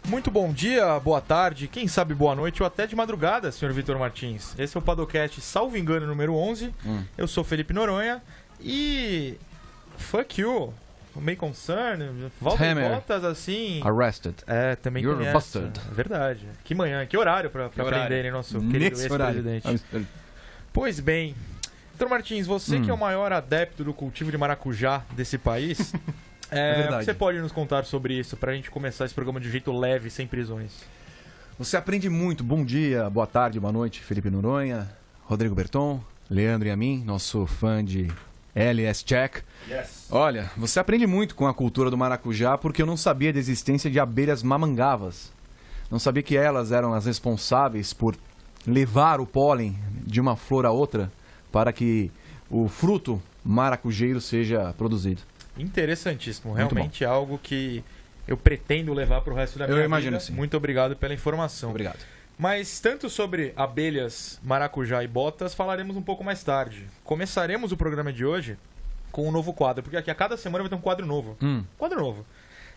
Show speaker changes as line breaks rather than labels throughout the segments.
Muito bom dia, boa tarde, quem sabe boa noite ou até de madrugada, senhor Vitor Martins. Esse é o Padocast, salvo engano, número 11. Eu sou Felipe Noronha e... Fuck you. Meio concern. Valdir Bottas, assim...
Arrested.
É, também
You're
tem essa.
busted.
É verdade. Que manhã, que horário pra prenderem nosso querido ex-presidente. Pois bem... Vitor Martins, você que é o maior adepto do cultivo de maracujá desse país... o que você pode nos contar sobre isso, pra gente começar esse programa de um jeito leve, sem prisões?
Você aprende muito. Bom dia, boa tarde, boa noite, Felipe Noronha, Rodrigo Berton, Leandro e a mim, nosso fã de LS Check.
Yes.
Olha, você aprende muito com a cultura do maracujá porque eu não sabia da existência de abelhas mamangavas. Não sabia que elas eram as responsáveis por levar o pólen de uma flor a outra para que o fruto maracujeiro seja produzido.
Interessantíssimo, realmente é algo que eu pretendo levar para o resto da minha vida.
Eu imagino sim.
Muito obrigado pela informação.
Obrigado.
Mas tanto sobre abelhas, maracujá e botas falaremos um pouco mais tarde. Começaremos o programa de hoje com um novo quadro, porque aqui a cada semana vai ter um quadro novo. Quadro novo.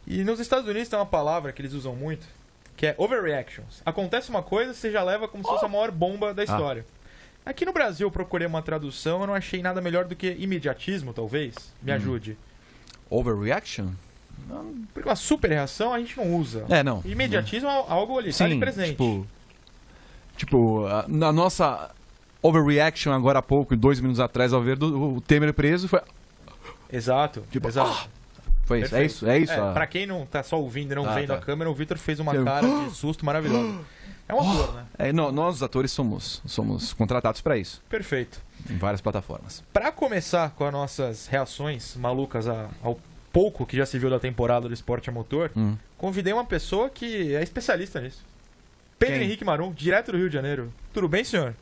E nos Estados Unidos tem uma palavra que eles usam muito, que é overreactions. Acontece uma coisa, você já leva como se fosse a maior bomba da história. Aqui no Brasil eu procurei uma tradução, eu não achei nada melhor do que imediatismo, talvez. Me ajude.
Overreaction?
Porque uma super reação a gente não usa.
Não.
Imediatismo é algo ali,
sim,
tá ali presente.
Na nossa overreaction agora há pouco, 2 minutos atrás, ao ver o Temer preso, foi...
Exato, exato.
Foi isso, é isso.
Pra quem não tá só ouvindo e não vendo a câmera, o Vitor fez uma cara de susto maravilhosa. É um ator, né?
Nós, os atores, somos contratados pra isso.
Perfeito.
Em várias plataformas.
Pra começar com as nossas reações malucas ao pouco que já se viu da temporada do esporte a motor, convidei uma pessoa que é especialista nisso. Pedro Henrique Marum, direto do Rio de Janeiro. Tudo bem, senhor?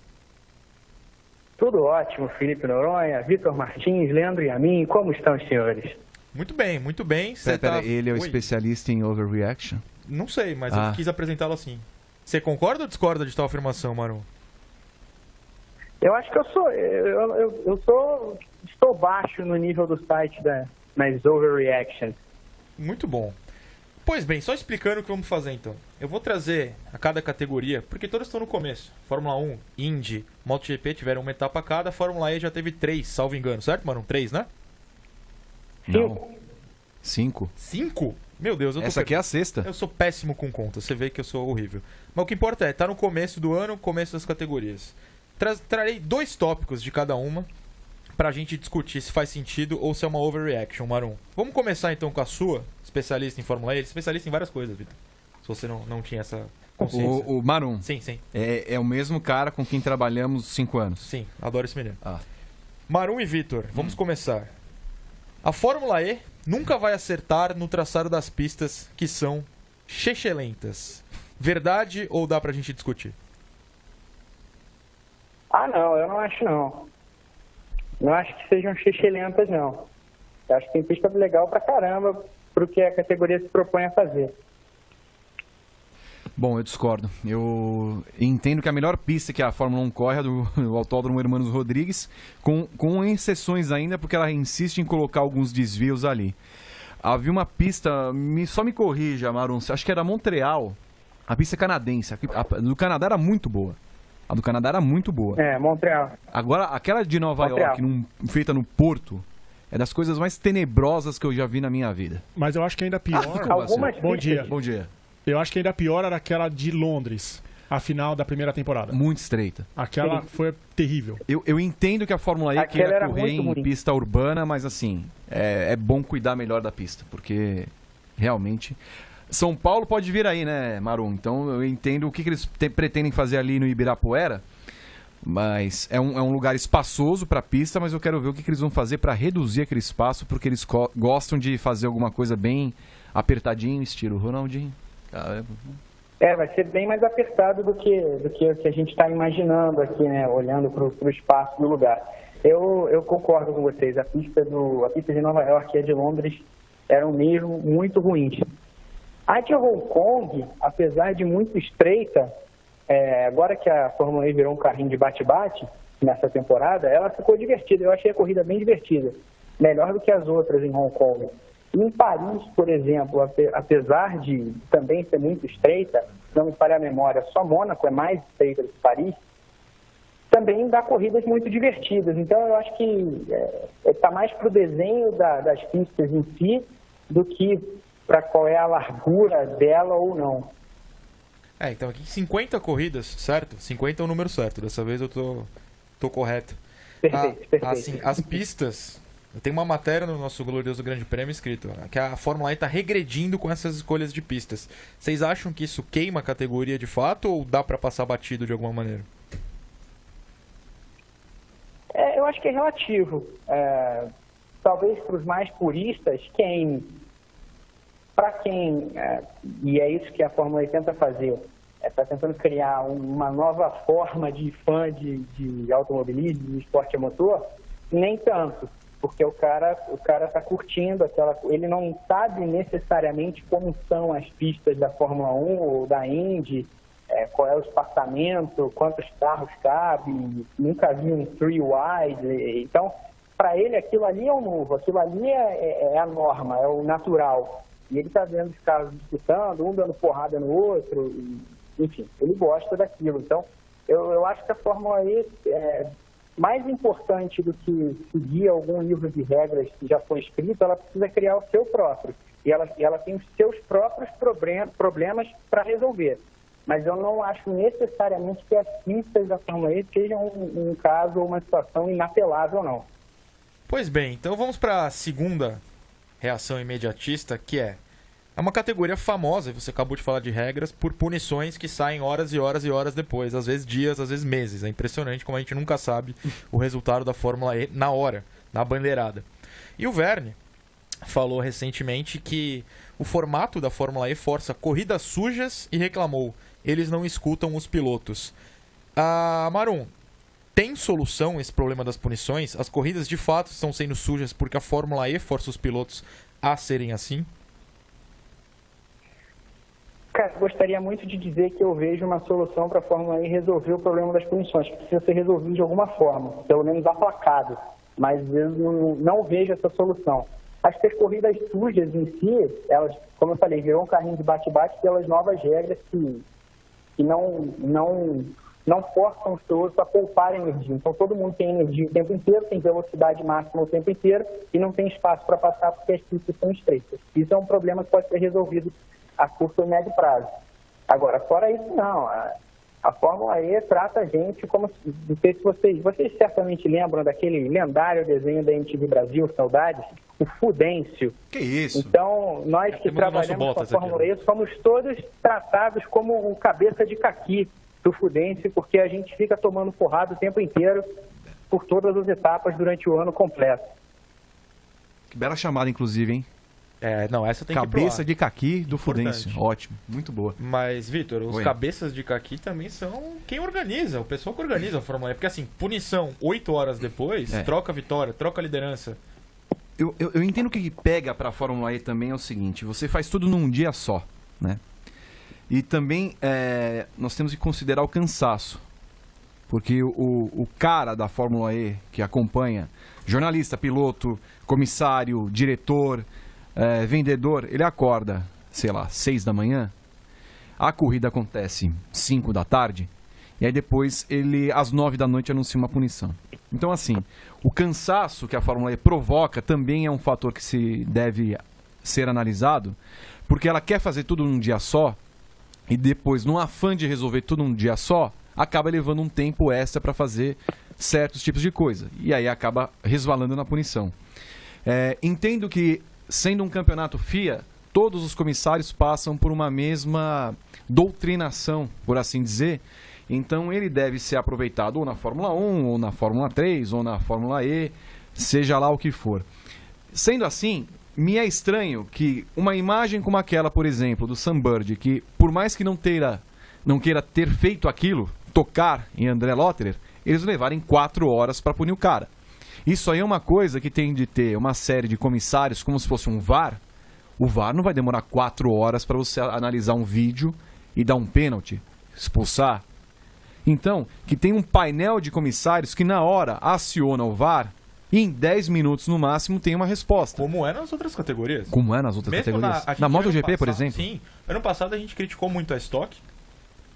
Tudo ótimo, Felipe Noronha, Vitor Martins, Leandro e a mim. Como estão os senhores?
Muito bem, muito bem.
Ele é o especialista em overreaction?
Não sei, mas eu quis apresentá-lo assim. Você concorda ou discorda de tal afirmação, Marum?
Eu acho que estou baixo no nível do site nas overreactions.
Muito bom. Pois bem, só explicando o que vamos fazer então. Eu vou trazer a cada categoria, porque todas estão no começo. Fórmula 1, Indy, MotoGP tiveram uma etapa a cada, Fórmula E já teve 3, salvo engano, certo, Marum? 3, né?
Não. 5.
5? Meu Deus, eu tô
Essa aqui é a sexta.
Eu sou péssimo com conta, você vê que eu sou horrível. Mas o que importa tá no começo do ano, começo das categorias. Trarei 2 tópicos de cada uma pra gente discutir se faz sentido ou se é uma overreaction, Marum. Vamos começar então com a sua, especialista em Fórmula E. Ele é especialista em várias coisas, Vitor. Se você não tinha essa consciência.
O Marum.
Sim, sim.
É o mesmo cara com quem trabalhamos 5 anos.
Sim, adoro esse menino. Marum e Vitor, vamos começar. A Fórmula E nunca vai acertar no traçado das pistas que são chechelentas. Verdade ou dá pra gente discutir?
Não, eu não acho não. Não acho que sejam chechelentas, não. Eu acho que tem pista legal pra caramba pro que a categoria se propõe a fazer.
Bom, eu discordo. Eu entendo que a melhor pista que a Fórmula 1 corre é do Autódromo Hermanos Rodrigues, com exceções ainda, porque ela insiste em colocar alguns desvios ali. Havia uma pista, só me corrija, Marum, acho que era Montreal, a pista canadense. A do Canadá era muito boa.
Montreal.
Agora, aquela de Nova York, feita no Porto, é das coisas mais tenebrosas que eu já vi na minha vida.
Mas eu acho que ainda pior...
Bom dia.
Eu acho que ainda pior era aquela de Londres, a final da primeira temporada.
Muito estreita.
Aquela foi terrível.
Eu entendo que a Fórmula E queira correr em pista urbana, mas assim, é bom cuidar melhor da pista, porque realmente... São Paulo pode vir aí, né, Marum? Então eu entendo o que eles pretendem fazer ali no Ibirapuera, mas é um lugar espaçoso para a pista, mas eu quero ver o que eles vão fazer para reduzir aquele espaço, porque eles gostam de fazer alguma coisa bem apertadinho, estilo Ronaldinho.
Vai ser bem mais apertado do que a gente está imaginando aqui, né? Olhando para o espaço do lugar. Eu concordo com vocês. A pista de Nova York e a de Londres eram mesmo muito ruins. A de Hong Kong, apesar de muito estreita, agora que a Fórmula E virou um carrinho de bate-bate nessa temporada, ela ficou divertida. Eu achei a corrida bem divertida. Melhor do que as outras em Hong Kong. Em Paris, por exemplo, apesar de também ser muito estreita, não me falha a memória, só Mônaco é mais estreita do que Paris, também dá corridas muito divertidas. Então, eu acho que está mais para o desenho das pistas em si do que para qual é a largura dela ou não.
Então aqui 50 corridas, certo? 50 é o número certo, dessa vez eu tô correto.
Perfeito.
Assim, as pistas... Tem uma matéria no nosso glorioso Grande Prêmio escrito que a Fórmula E está regredindo com essas escolhas de pistas. Vocês acham que isso queima a categoria de fato ou dá para passar batido de alguma maneira?
Eu acho que é relativo. Talvez para os mais puristas, queime. Para quem, e é isso que a Fórmula E tenta fazer, está tentando criar uma nova forma de fã de automobilismo, de esporte a motor, nem tanto. Porque o cara está curtindo ele não sabe necessariamente como são as pistas da Fórmula 1 ou da Indy, qual é o espaçamento, quantos carros cabem, nunca viu um three wide. Então, para ele aquilo ali é o novo, aquilo ali é a norma, é o natural. E ele está vendo os carros disputando, um dando porrada no outro, enfim, ele gosta daquilo. Então, eu acho que a Fórmula E mais importante do que seguir algum livro de regras que já foi escrito, ela precisa criar o seu próprio. E ela tem os seus próprios problemas para resolver. Mas eu não acho necessariamente que as pistas da Fórmula E sejam um caso ou uma situação inapelável, não.
Pois bem, então vamos para a segunda reação imediatista, que é uma categoria famosa, você acabou de falar de regras, por punições que saem horas e horas e horas depois, às vezes dias, às vezes meses. É impressionante como a gente nunca sabe o resultado da Fórmula E na hora, na bandeirada. E o Verne falou recentemente que o formato da Fórmula E força corridas sujas e reclamou: eles não escutam os pilotos. Marum, tem solução esse problema das punições? As corridas de fato estão sendo sujas porque a Fórmula E força os pilotos a serem assim?
Cara, gostaria muito de dizer que eu vejo uma solução para a Fórmula E resolver o problema das punições, que precisa ser resolvido de alguma forma, pelo menos aplacado, mas eu não vejo essa solução. Acho que as corridas sujas em si, elas, como eu falei, virou um carrinho de bate-bate pelas novas regras que não forçam os pilotos a poupar energia. Então todo mundo tem energia o tempo inteiro, tem velocidade máxima o tempo inteiro e não tem espaço para passar porque as pistas são estreitas. Isso é um problema que pode ser resolvido a curto e médio prazo. Agora, fora isso, não. A Fórmula E trata a gente como... Não sei se vocês certamente lembram daquele lendário desenho da MTV Brasil, Saudades, o Fudêncio.
Que isso?
Então, nós que trabalhamos com a Fórmula E somos todos tratados como um cabeça de caqui do Fudêncio, porque a gente fica tomando porrada o tempo inteiro por todas as etapas durante o ano completo.
Que bela chamada, inclusive, hein?
Não, essa tem
cabeça de caqui do Fudêncio. Ótimo, muito boa.
Mas, Vitor, os cabeças de caqui também são quem organiza, o pessoal que organiza a Fórmula E. Porque assim, punição 8 horas depois, troca a vitória, troca a liderança.
Eu entendo que o que pega pra Fórmula E também é o seguinte: você faz tudo num dia só, né? E também nós temos que considerar o cansaço. Porque o cara da Fórmula E que acompanha, jornalista, piloto, comissário, diretor, vendedor, ele acorda, sei lá, 6 da manhã, a corrida acontece 5 da tarde, e aí depois ele, às 9 da noite, anuncia uma punição. Então, assim, o cansaço que a Fórmula E provoca também é um fator que se deve ser analisado, porque ela quer fazer tudo num dia só, e depois, no afã de resolver tudo num dia só, acaba levando um tempo extra para fazer certos tipos de coisa, e aí acaba resvalando na punição. Entendo que, sendo um campeonato FIA, todos os comissários passam por uma mesma doutrinação, por assim dizer. Então ele deve ser aproveitado ou na Fórmula 1, ou na Fórmula 3, ou na Fórmula E, seja lá o que for. Sendo assim, me é estranho que uma imagem como aquela, por exemplo, do Sam Bird, que por mais que não queira ter feito aquilo, tocar em André Lotterer, eles levarem 4 horas para punir o cara. Isso aí é uma coisa que tem de ter uma série de comissários, como se fosse um VAR. O VAR não vai demorar 4 horas para você analisar um vídeo e dar um pênalti, expulsar. Então, que tem um painel de comissários que na hora aciona o VAR e em 10 minutos no máximo tem uma resposta.
Como é nas outras categorias.
Como é nas outras categorias? Na MotoGP, por exemplo?
Sim. Ano passado a gente criticou muito a Stock,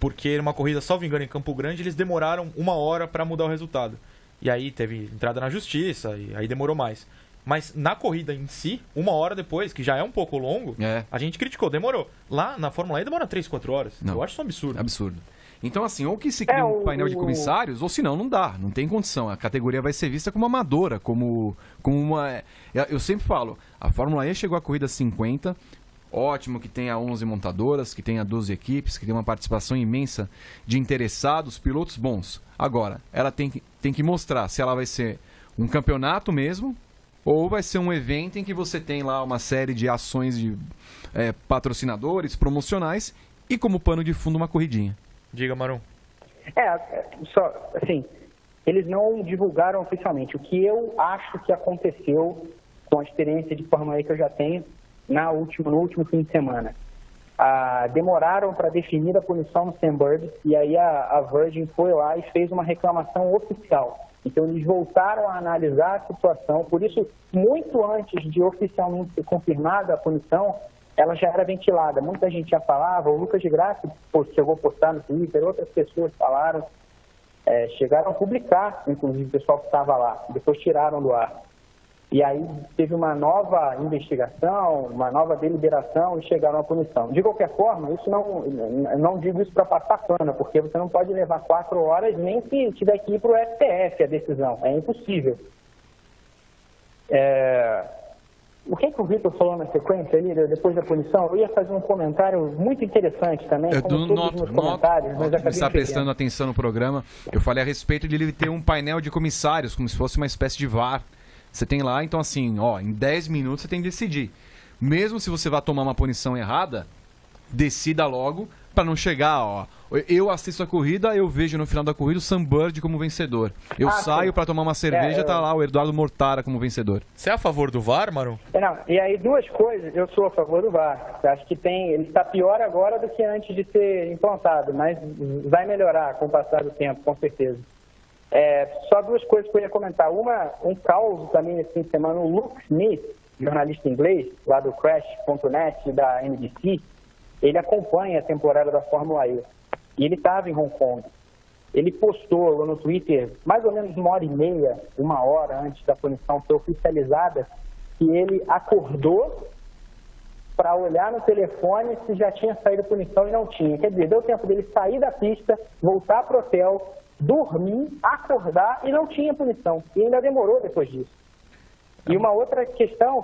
porque numa corrida, salvo engano, em Campo Grande, eles demoraram 1 hora para mudar o resultado. E aí teve entrada na justiça, e aí demorou mais. Mas na corrida em si, 1 hora depois, que já é um pouco longo, a gente criticou, demorou. Lá na Fórmula E demora 3, 4 horas.
Não.
Eu acho isso um absurdo.
Absurdo. Então, assim, ou que se cria um painel de comissários, ou senão não dá, não tem condição. A categoria vai ser vista como amadora, como uma... Eu sempre falo, a Fórmula E chegou à corrida 50, ótimo que tenha 11 montadoras, que tenha 12 equipes, que tenha uma participação imensa de interessados, pilotos bons. Agora, ela tem que mostrar se ela vai ser um campeonato mesmo, ou vai ser um evento em que você tem lá uma série de ações de patrocinadores, promocionais, e como pano de fundo uma corridinha.
Diga, Marum.
Só, assim, eles não divulgaram oficialmente. O que eu acho que aconteceu com a experiência de Fórmula E que eu já tenho no último fim de semana. Demoraram para definir a punição no Sam Bird, e aí a Virgin foi lá e fez uma reclamação oficial. Então eles voltaram a analisar a situação, por isso, muito antes de oficialmente ser confirmada a punição, ela já era ventilada. Muita gente já falava, o Lucas de Grassi chegou a postar no Twitter, outras pessoas falaram, chegaram a publicar, inclusive o pessoal que estava lá, depois tiraram do ar. E aí teve uma nova investigação, uma nova deliberação e chegaram à punição. De qualquer forma, isso não digo isso para passar pano, porque você não pode levar 4 horas nem se tiver que ir para o STF a decisão, é impossível. O que o Vitor falou na sequência ali, depois da punição? Eu ia fazer um comentário muito interessante também, como todos os meus comentários, mas acabei
está prestando atenção no programa. Eu falei a respeito de ele ter um painel de comissários, como se fosse uma espécie de VAR. Você tem lá, então assim, em 10 minutos você tem que decidir. Mesmo se você vai tomar uma punição errada, decida logo para não chegar, eu assisto a corrida, eu vejo no final da corrida o Sam Bird como vencedor. Eu saio para tomar uma cerveja, tá lá o Eduardo Mortara como vencedor.
Você é a favor do VAR, Marum?
Não, e aí 2 coisas, eu sou a favor do VAR. Acho que ele está pior agora do que antes de ser implantado, mas vai melhorar com o passar do tempo, com certeza. Só 2 coisas que eu ia comentar. Um caos também nesse fim de semana, o Luke Smith, jornalista inglês, lá do Crash.net, da NBC, ele acompanha a temporada da Fórmula E. E ele estava em Hong Kong. Ele postou no Twitter, mais ou menos 1h30, 1 hora antes da punição ser oficializada, que ele acordou para olhar no telefone se já tinha saído a punição e não tinha. Quer dizer, deu tempo dele sair da pista, voltar para o hotel, dormir, acordar e não tinha punição. E ainda demorou depois disso. E uma outra questão,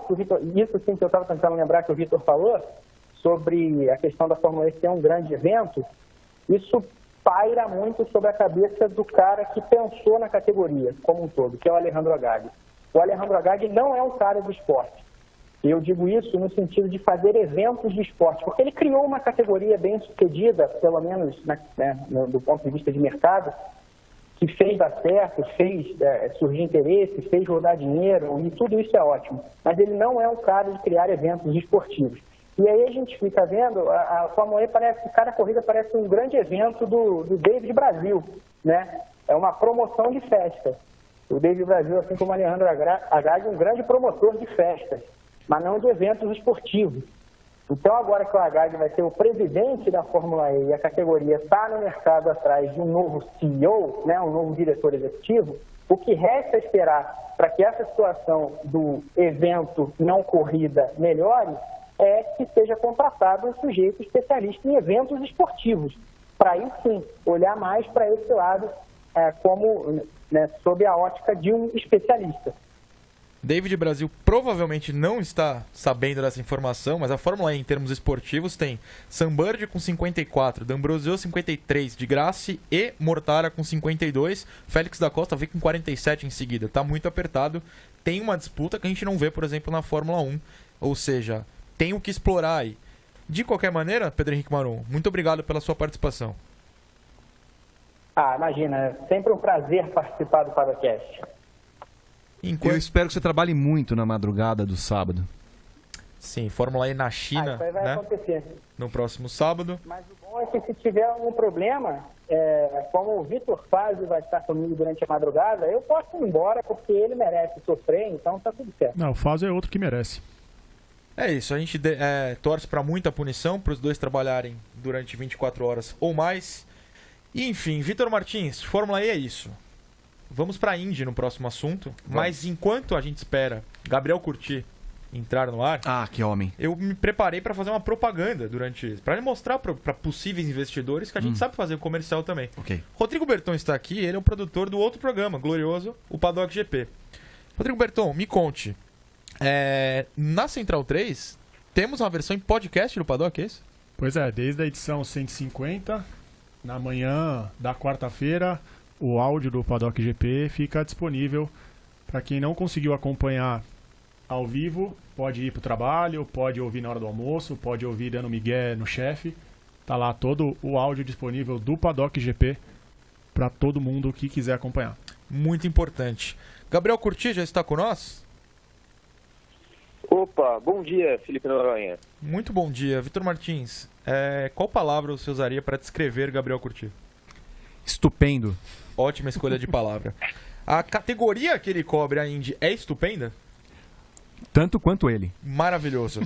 isso sim que eu estava tentando lembrar que o Vitor falou, sobre a questão da Fórmula E ser um grande evento, isso paira muito sobre a cabeça do cara que pensou na categoria como um todo, que é o Alejandro Agag. O Alejandro Agag não é um cara do esporte. E eu digo isso no sentido de fazer eventos de esporte, porque ele criou uma categoria bem sucedida, pelo menos do ponto de vista de mercado, que fez dar certo, fez surgir interesse, fez rodar dinheiro, e tudo isso é ótimo. Mas ele não é um cara de criar eventos esportivos. E aí a gente fica vendo, a Fórmula E cada corrida parece um grande evento do David Brasil, né? É uma promoção de festa. O David Brasil, assim como o Alejandro Agag, é um grande promotor de festas, mas não de eventos esportivos. Então agora que o Agag vai ser o presidente da Fórmula E e a categoria está no mercado atrás de um novo CEO, né, um novo diretor executivo, o que resta esperar para que essa situação do evento não corrida melhore é que seja contratado um sujeito especialista em eventos esportivos, para aí sim olhar mais para esse lado sob a ótica de um especialista.
David Brasil provavelmente não está sabendo dessa informação, mas a Fórmula E em termos esportivos tem Sam Bird com 54, D'Ambrosio 53, de Grassi e Mortara com 52, Félix da Costa vem com 47 em seguida. Está muito apertado, tem uma disputa que a gente não vê, por exemplo, na Fórmula 1, ou seja, tem o que explorar aí. De qualquer maneira, Pedro Henrique Marum, muito obrigado pela sua participação.
Imagina, é sempre um prazer participar do Padocast.
Eu espero que você trabalhe muito na madrugada do sábado.
Sim, Fórmula E na China,
isso aí vai acontecer.
No próximo sábado.
Mas o bom é que se tiver algum problema, como o Vitor Fazio vai estar comigo durante a madrugada, eu posso ir embora porque ele merece sofrer, então tá tudo certo.
Não, o Fazio é outro que merece.
É isso, a gente torce para muita punição, para os dois trabalharem durante 24 horas ou mais. E, enfim, Vitor Martins, Fórmula E é isso. Vamos para a Indy no próximo assunto, mas enquanto a gente espera Gabriel Curti entrar no ar...
Ah, que homem.
Eu me preparei para fazer uma propaganda para mostrar para possíveis investidores que a gente sabe fazer comercial também.
Okay.
Rodrigo Berton está aqui, ele é o produtor do outro programa, glorioso, o Paddock GP. Rodrigo Berton, me conte, na Central 3, temos uma versão em podcast do Paddock, é isso?
Pois é, desde a edição 150, na manhã da quarta-feira, o áudio do Paddock GP fica disponível para quem não conseguiu acompanhar ao vivo, pode ir para o trabalho, pode ouvir na hora do almoço, pode ouvir dando migué no chefe. Tá lá todo o áudio disponível do Paddock GP para todo mundo que quiser acompanhar.
Muito importante. Gabriel Curti já está com nós?
Opa, bom dia, Felipe Noronha.
Muito bom dia. Vitor Martins, qual palavra você usaria para descrever Gabriel Curti?
Estupendo.
Ótima escolha de palavra. A categoria que ele cobre, a Indy, é estupenda?
Tanto quanto ele.
Maravilhoso.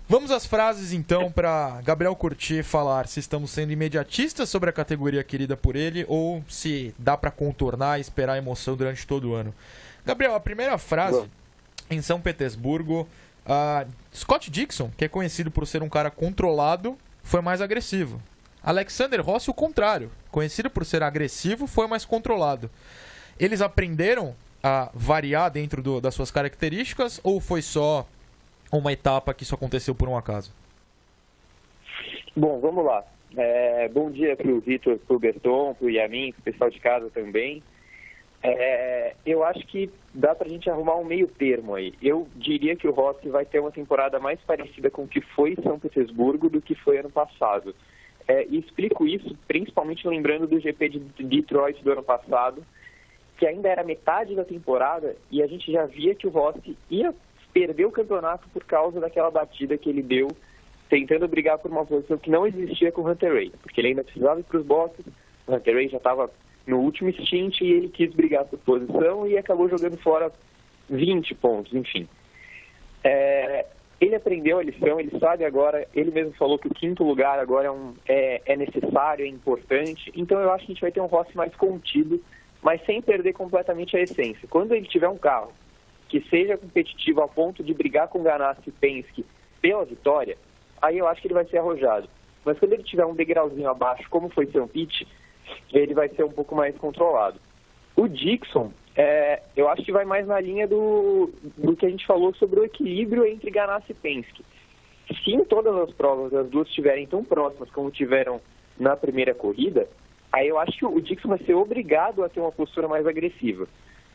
Vamos às frases, então, para Gabriel Curti falar se estamos sendo imediatistas sobre a categoria querida por ele ou se dá para contornar e esperar a emoção durante todo o ano. Gabriel, a primeira frase, em São Petersburgo, Scott Dixon, que é conhecido por ser um cara controlado, foi mais agressivo. Alexander Rossi, o contrário. Conhecido por ser agressivo, foi mais controlado. Eles aprenderam a variar dentro das suas características ou foi só uma etapa que isso aconteceu por um acaso?
Bom, vamos lá. Bom dia para o Vitor, para o Berton, para o Yamin, para o pessoal de casa também. Eu acho que dá para a gente arrumar um meio termo aí. Eu diria que o Rossi vai ter uma temporada mais parecida com o que foi em São Petersburgo do que foi ano passado. E explico isso principalmente lembrando do GP de Detroit do ano passado, que ainda era metade da temporada e a gente já via que o Rossi ia perder o campeonato por causa daquela batida que ele deu, tentando brigar por uma posição que não existia com o Hunter Ray, porque ele ainda precisava ir para os boxes, o Hunter Ray já estava no último stint e ele quis brigar por posição e acabou jogando fora 20 pontos, enfim. Ele aprendeu a lição, ele sabe agora, ele mesmo falou que o 5º lugar agora é necessário, é importante, então eu acho que a gente vai ter um Rossi mais contido, mas sem perder completamente a essência. Quando ele tiver um carro que seja competitivo a ponto de brigar com Ganassi e Penske pela vitória, aí eu acho que ele vai ser arrojado. Mas quando ele tiver um degrauzinho abaixo, como foi St. Pete, ele vai ser um pouco mais controlado. O Dixon, eu acho que vai mais na linha do que a gente falou sobre o equilíbrio entre Ganassi e Penske. Se em todas as provas as duas estiverem tão próximas como tiveram na primeira corrida, aí eu acho que o Dixon vai ser obrigado a ter uma postura mais agressiva.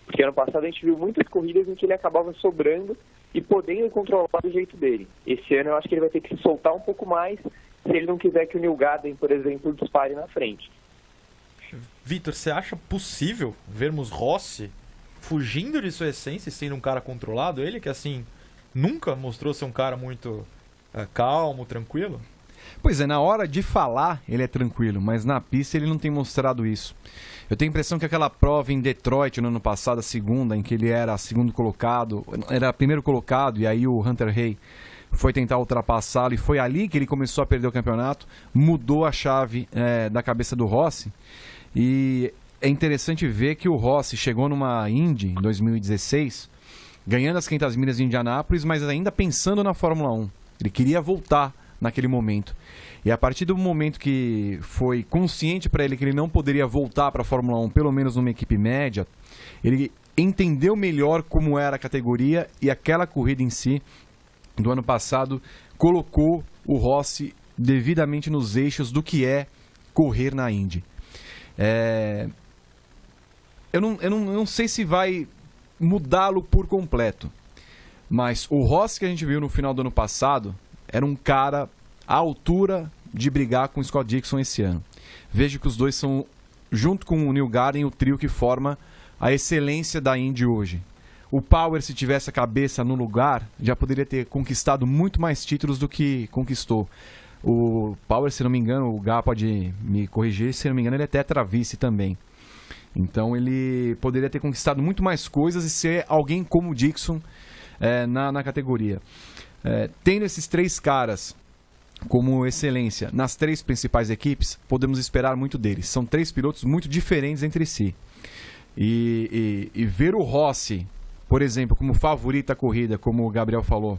Porque ano passado a gente viu muitas corridas em que ele acabava sobrando e podendo controlar do jeito dele. Esse ano eu acho que ele vai ter que se soltar um pouco mais se ele não quiser que o Neil Garden, por exemplo, dispare na frente.
Vitor, você acha possível vermos Rossi fugindo de sua essência e sendo um cara controlado? Ele que, assim, nunca mostrou ser um cara muito calmo, tranquilo?
Pois é, na hora de falar ele é tranquilo, mas na pista ele não tem mostrado isso. Eu tenho a impressão que aquela prova em Detroit no ano passado, a segunda, em que ele era segundo colocado, era primeiro colocado e aí o Hunter Ray foi tentar ultrapassá-lo e foi ali que ele começou a perder o campeonato, mudou a chave da cabeça do Rossi. E é interessante ver que o Rossi chegou numa Indy em 2016, ganhando as 500 milhas de Indianápolis, mas ainda pensando na Fórmula 1. Ele queria voltar naquele momento. E a partir do momento que foi consciente para ele que ele não poderia voltar para a Fórmula 1, pelo menos numa equipe média, ele entendeu melhor como era a categoria e aquela corrida em si, do ano passado, colocou o Rossi devidamente nos eixos do que é correr na Indy. Eu não sei se vai mudá-lo por completo, mas o Rossi que a gente viu no final do ano passado era um cara à altura de brigar com o Scott Dixon esse ano. Vejo que os dois são, junto com o Neil Garden, o trio que forma a excelência da Indy hoje. O Power, se tivesse a cabeça no lugar, já poderia ter conquistado muito mais títulos do que conquistou. O Power, se não me engano, o Gá pode me corrigir, se não me engano, ele é tetra-vice também. Então ele poderia ter conquistado muito mais coisas e ser alguém como o Dixon na categoria. Tendo esses 3 caras como excelência nas 3 principais equipes, podemos esperar muito deles. São 3 pilotos muito diferentes entre si. E ver o Rossi, por exemplo, como favorito à corrida, como o Gabriel falou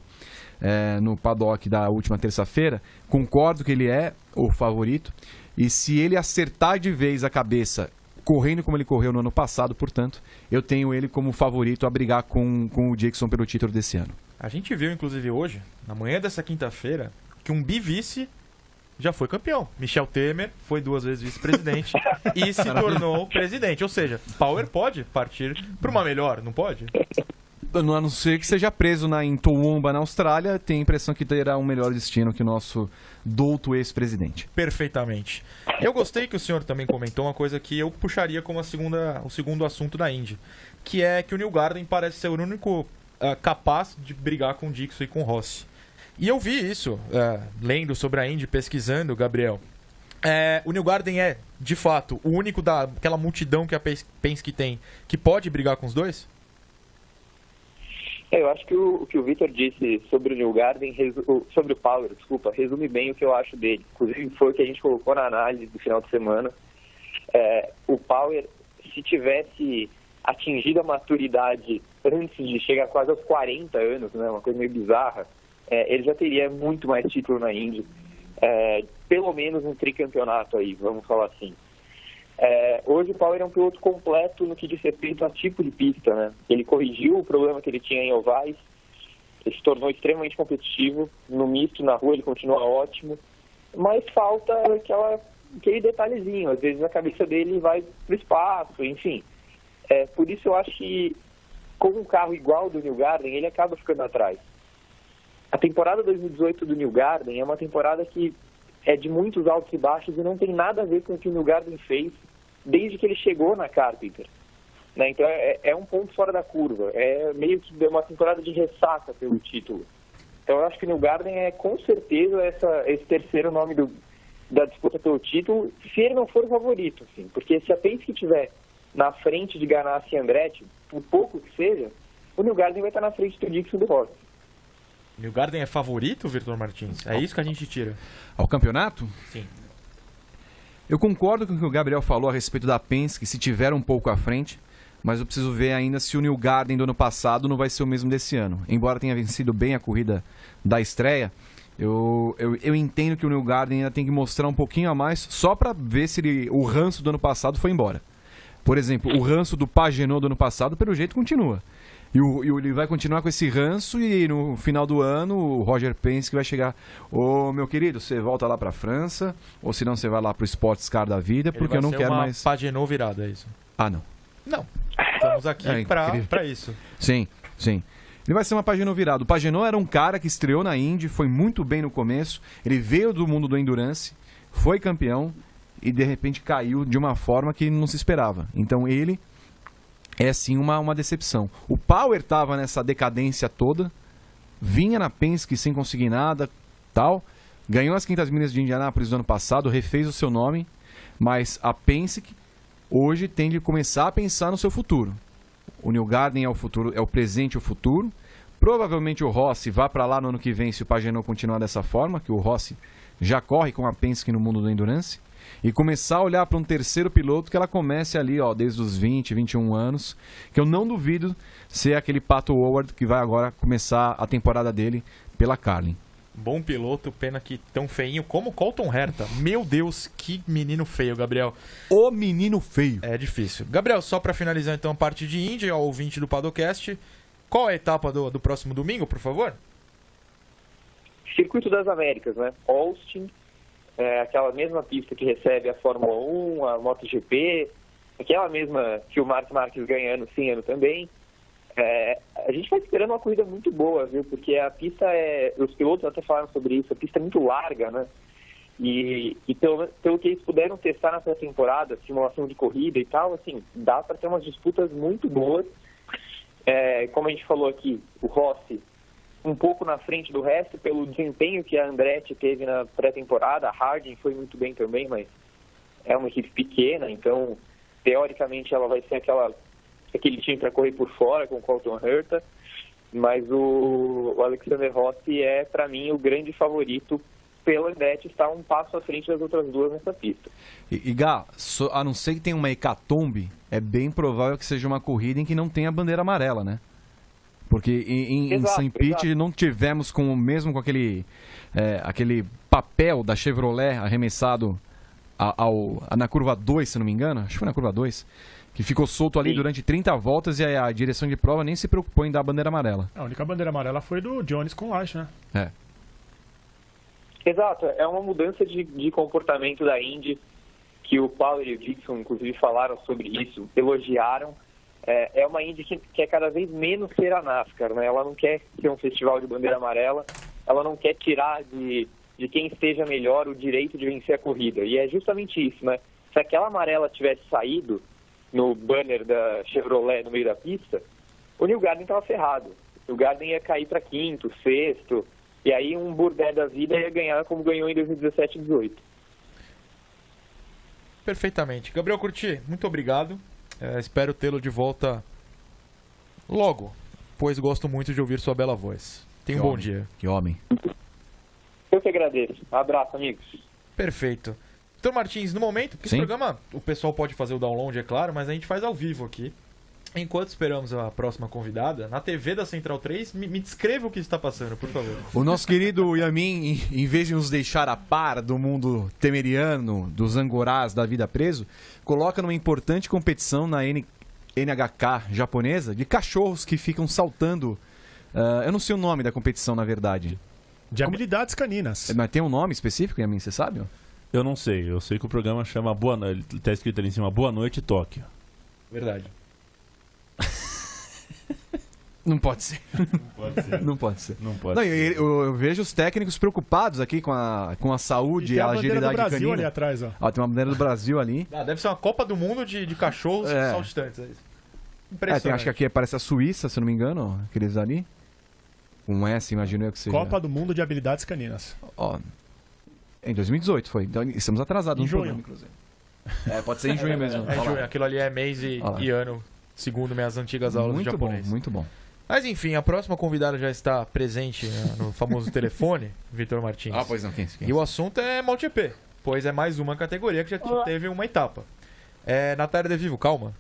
no paddock da última terça-feira, concordo que ele é o favorito. E se ele acertar de vez a cabeça, correndo como ele correu no ano passado, portanto, eu tenho ele como favorito a brigar com o Dixon pelo título desse ano.
A gente viu, inclusive, hoje, na manhã dessa quinta-feira, que um bivice já foi campeão. Michel Temer foi 2 vezes vice-presidente e se tornou presidente. Ou seja, Power pode partir para uma melhor, não pode?
A não ser que seja preso em Toowoomba, na Austrália, tem a impressão que terá um melhor destino que o nosso douto ex-presidente.
Perfeitamente. Eu gostei que o senhor também comentou uma coisa que eu puxaria como o segundo assunto da Indy, que é que o Newgarden parece ser o único capaz de brigar com o Dixon e com o Rossi. E eu vi isso, lendo sobre a Indy, pesquisando, Gabriel. O Newgarden é, de fato, o único daquela multidão que a Penske tem que pode brigar com os dois?
Eu acho que o que o Vitor disse sobre o Newgarden, sobre o Power, resume bem o que eu acho dele. Inclusive foi o que a gente colocou na análise do final de semana. O Power, se tivesse atingido a maturidade antes de chegar quase aos 40 anos, né, uma coisa meio bizarra, ele já teria muito mais título na Indy. Pelo menos um tricampeonato aí, vamos falar assim. Hoje o Power é um piloto completo no que diz respeito a tipo de pista, né? Ele corrigiu o problema que ele tinha em ovais, ele se tornou extremamente competitivo, no misto, na rua ele continua ótimo, mas falta aquele detalhezinho, às vezes a cabeça dele vai pro espaço, enfim. Por isso eu acho que com um carro igual do Newgarden, ele acaba ficando atrás. A temporada 2018 do Newgarden é uma temporada que é de muitos altos e baixos e não tem nada a ver com o que o Newgarden fez desde que ele chegou na Carpenter. Né? Então é um ponto fora da curva, é meio que uma temporada de ressaca pelo título. Então eu acho que o Newgarden é com certeza esse terceiro nome da disputa pelo título, se ele não for o favorito, assim, porque se a Penske estiver na frente de Ganassi e Andretti, por pouco que seja, o Newgarden vai estar na frente do Dixon e do Rossi.
O Newgarden é favorito, Vitor Martins? É isso que a gente tira.
Ao campeonato?
Sim.
Eu concordo com o que o Gabriel falou a respeito da Penske, se tiver um pouco à frente, mas eu preciso ver ainda se o Newgarden do ano passado não vai ser o mesmo desse ano. Embora tenha vencido bem a corrida da estreia, eu entendo que o Newgarden ainda tem que mostrar um pouquinho a mais, só para ver se o ranço do ano passado foi embora. Por exemplo, o ranço do Pagenaud do ano passado, pelo jeito, continua. E ele vai continuar com esse ranço e no final do ano o Roger Penske vai chegar: ô meu querido, você volta lá pra França, ou se não você vai lá pro Sports Car da vida, porque eu não quero mais...
Pagenaud virada, é isso?
Ah, não.
Não. Estamos aqui pra isso.
Sim, sim. Ele vai ser uma Pagenaud virada. O Pagenaud era um cara que estreou na Indy, foi muito bem no começo, ele veio do mundo do Endurance, foi campeão e de repente caiu de uma forma que não se esperava. Então ele é sim uma decepção. O Power estava nessa decadência toda, vinha na Penske sem conseguir nada, tal, ganhou as 500 milhas de Indianápolis no ano passado, refez o seu nome, mas a Penske hoje tem de começar a pensar no seu futuro. O Newgarden é o futuro, é o presente e o futuro. Provavelmente o Rossi vá para lá no ano que vem se o Pagenaud continuar dessa forma, que o Rossi já corre com a Penske no mundo do Endurance. E começar a olhar para um terceiro piloto que ela comece ali, ó, desde os 20, 21 anos, que eu não duvido ser aquele Pato O'Ward que vai agora começar a temporada dele pela Carlin.
Bom piloto, pena que tão feinho como o Colton Herta. Meu Deus, que menino feio, Gabriel.
O menino feio.
É difícil. Gabriel, só para finalizar então a parte de Indy, ao ouvinte do Padocast, qual é a etapa do próximo domingo, por favor?
Circuito das Américas, né? Austin, aquela mesma pista que recebe a Fórmula 1, a MotoGP, aquela mesma que o Marc Marquez ganha ano sim, ano também. A gente vai esperando uma corrida muito boa, viu? Porque a pista os pilotos até falaram sobre isso, a pista é muito larga, né? E pelo que eles puderam testar nessa temporada, simulação de corrida e tal, assim, dá para ter umas disputas muito boas. Como a gente falou aqui, o Rossi um pouco na frente do resto pelo desempenho que a Andretti teve na pré-temporada. A Harding foi muito bem também, mas é uma equipe pequena, então teoricamente ela vai ser aquele time para correr por fora com o Colton Herta, mas o Alexander Rossi é, para mim, o grande favorito pela Andretti estar um passo à frente das outras duas nessa pista.
E Gá, a não ser que tenha uma hecatombe, é bem provável que seja uma corrida em que não tenha bandeira amarela, né? Porque em St. Pete não tivemos, mesmo com aquele papel da Chevrolet arremessado na curva 2, se não me engano, acho que foi na curva 2, que ficou solto ali durante 30 voltas e a direção de prova nem se preocupou em dar a bandeira amarela.
A única bandeira amarela foi do Jones com Lash, né?
Exato, é uma mudança de comportamento da Indy, que o Power e o Dixon, inclusive, falaram sobre isso, elogiaram. É uma Indy que quer cada vez menos ser a NASCAR, né? Ela não quer ser um festival de bandeira amarela, ela não quer tirar de quem esteja melhor o direito de vencer a corrida. E é justamente isso, né? Se aquela amarela tivesse saído no banner da Chevrolet no meio da pista, o Newgarden estava ferrado. O Newgarden ia cair para quinto, sexto, e aí um Bourdais da vida ia ganhar como ganhou em 2017 e 2018.
Perfeitamente. Gabriel Curti, muito obrigado. Espero tê-lo de volta logo, pois gosto muito de ouvir sua bela voz. Tenha um bom dia.
Que homem.
Eu que agradeço. Abraço, amigos.
Perfeito. Então, Martins, no momento, esse programa, o pessoal pode fazer o download, é claro, mas a gente faz ao vivo aqui. Enquanto esperamos a próxima convidada, na TV da Central 3, me descreva o que está passando, por favor.
O nosso querido Yamin, em vez de nos deixar a par do mundo temeriano, dos angorás da vida preso, coloca numa importante competição na NHK japonesa de cachorros que ficam saltando. Eu não sei o nome da competição, na verdade.
De habilidades caninas.
Mas tem um nome específico, Yamin, você sabe?
Eu não sei. Eu sei que o programa chama Boa Noite. Está escrito ali em cima, Boa Noite, Tóquio.
Verdade.
Não pode ser.
Não pode ser.
Eu vejo os técnicos preocupados aqui com a saúde e a agilidade canina. Tem a bandeira do Brasil
ali atrás, ó.
Tem uma bandeira do Brasil ali.
Deve ser uma Copa do Mundo de cachorros saltitantes. Impressionante.
Acho que aqui parece a Suíça, se não me engano, ó, aqueles ali. Um S, imagino eu que seja.
Copa do Mundo de Habilidades Caninas.
Ó, em 2018 foi. Então estamos atrasados
em
no
junho.
programa, inclusive. Pode ser em junho mesmo.
Em junho. Aquilo ali é mês e ano, segundo minhas antigas aulas de japonês.
Muito bom.
Mas enfim, a próxima convidada já está presente, né, no famoso telefone, Vitor Martins.
Pois não, quem?
E o assunto é MotoGP, pois é mais uma categoria que já teve uma etapa. Natália De Vivo, calma.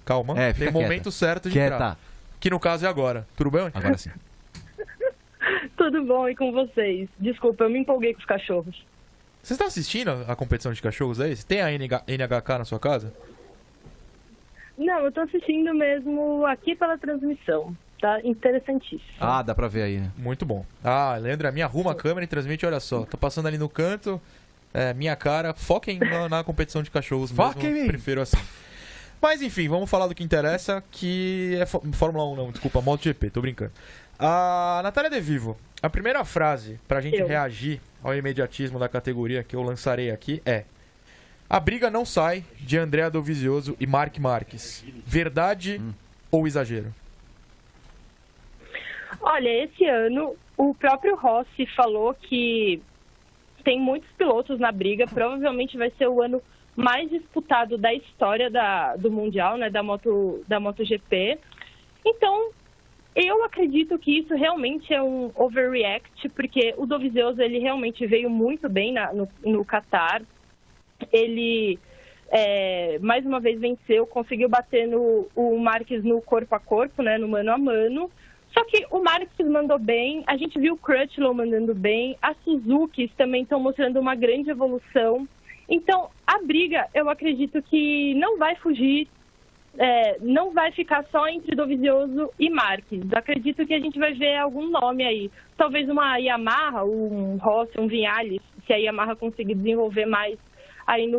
Tem um momento certo de entrar. Que no caso é agora. Tudo bem?
Agora sim.
Tudo bom, e com vocês? Desculpa, eu me empolguei com os cachorros.
Você está assistindo a competição de cachorros aí? Você tem a NHK na sua casa?
Não, eu tô assistindo mesmo aqui pela transmissão. Tá interessantíssimo.
Dá pra ver aí, né?
Muito bom. Leandra, me arruma a câmera e transmite, olha só. Tô passando ali no canto, minha cara. Foquem na competição de cachorros mesmo. Prefiro assim. Mas enfim, vamos falar do que interessa, que é Fórmula 1 não, desculpa, MotoGP, tô brincando. A Natália De Vivo, a primeira frase pra gente reagir ao imediatismo da categoria que eu lançarei aqui é: a briga não sai de Andrea Dovizioso e Marc Marques. Verdade ou exagero?
Olha, esse ano o próprio Rossi falou que tem muitos pilotos na briga, provavelmente vai ser o ano mais disputado da história do Mundial, né, da MotoGP. Então, eu acredito que isso realmente é um overreact, porque o Dovizioso ele realmente veio muito bem no Qatar. Ele, mais uma vez, venceu, conseguiu bater o Marques no corpo a corpo, né, no mano a mano. Só que o Marques mandou bem, a gente viu o Crutchlow mandando bem, as Suzuki também estão mostrando uma grande evolução. Então, a briga, eu acredito que não vai fugir, não vai ficar só entre Dovizioso e Marques. Acredito que a gente vai ver algum nome aí. Talvez uma Yamaha, um Rossi, um Vinales, se a Yamaha conseguir desenvolver mais aí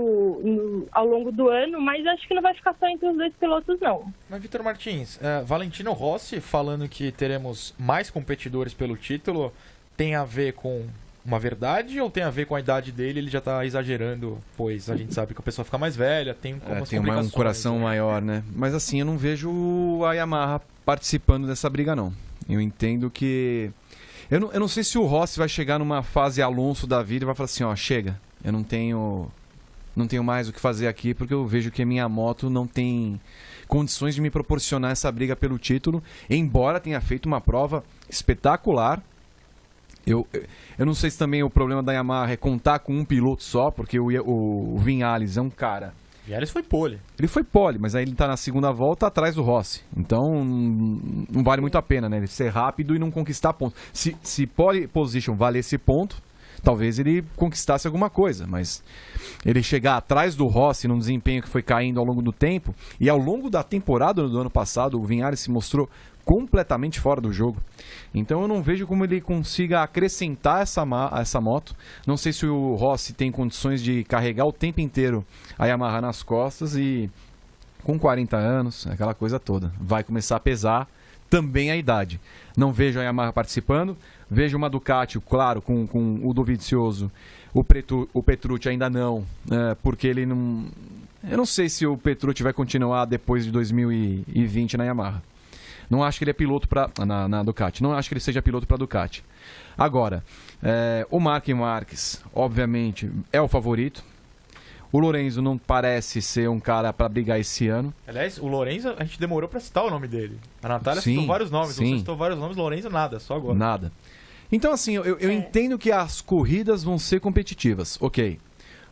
ao longo do ano, mas acho que não vai ficar só entre os dois pilotos, não.
Mas, Vitor Martins, Valentino Rossi falando que teremos mais competidores pelo título, tem a ver com uma verdade ou tem a ver com a idade dele? Ele já tá exagerando, pois a gente sabe que a pessoa fica mais velha, tem
um coração maior, né? Mas assim, eu não vejo a Yamaha participando dessa briga, não. Eu entendo que... Eu não sei se o Rossi vai chegar numa fase Alonso da vida e vai falar assim, ó, chega, eu não tenho mais o que fazer aqui, porque eu vejo que a minha moto não tem condições de me proporcionar essa briga pelo título, embora tenha feito uma prova espetacular. Eu não sei se também o problema da Yamaha é contar com um piloto só, porque o Viñales é um cara...
Viñales foi pole.
Ele foi pole, mas aí ele tá na segunda volta atrás do Rossi. Então não vale muito a pena, né? Ele ser rápido e não conquistar pontos. Se pole position valesse ponto, talvez ele conquistasse alguma coisa, mas ele chegar atrás do Rossi num desempenho que foi caindo ao longo do tempo, e ao longo da temporada do ano passado, o Viñales se mostrou completamente fora do jogo. Então eu não vejo como ele consiga acrescentar essa moto. Não sei se o Rossi tem condições de carregar o tempo inteiro a Yamaha nas costas, e com 40 anos, aquela coisa toda, vai começar a pesar também a idade. Não vejo a Yamaha participando. Vejo uma Ducati, claro, com o Dovizioso. O Petrucci ainda não, porque ele não... Eu não sei se o Petrucci vai continuar depois de 2020 na Yamaha. Não acho que ele é piloto na Ducati. Não acho que ele seja piloto para a Ducati. Agora, o Marc Marques, obviamente, é o favorito. O Lorenzo não parece ser um cara para brigar esse ano.
Aliás, o Lorenzo, a gente demorou para citar o nome dele. A Natália citou vários nomes. Você citou vários nomes, Lorenzo nada, só agora.
Nada. Então, assim, eu entendo que as corridas vão ser competitivas, ok.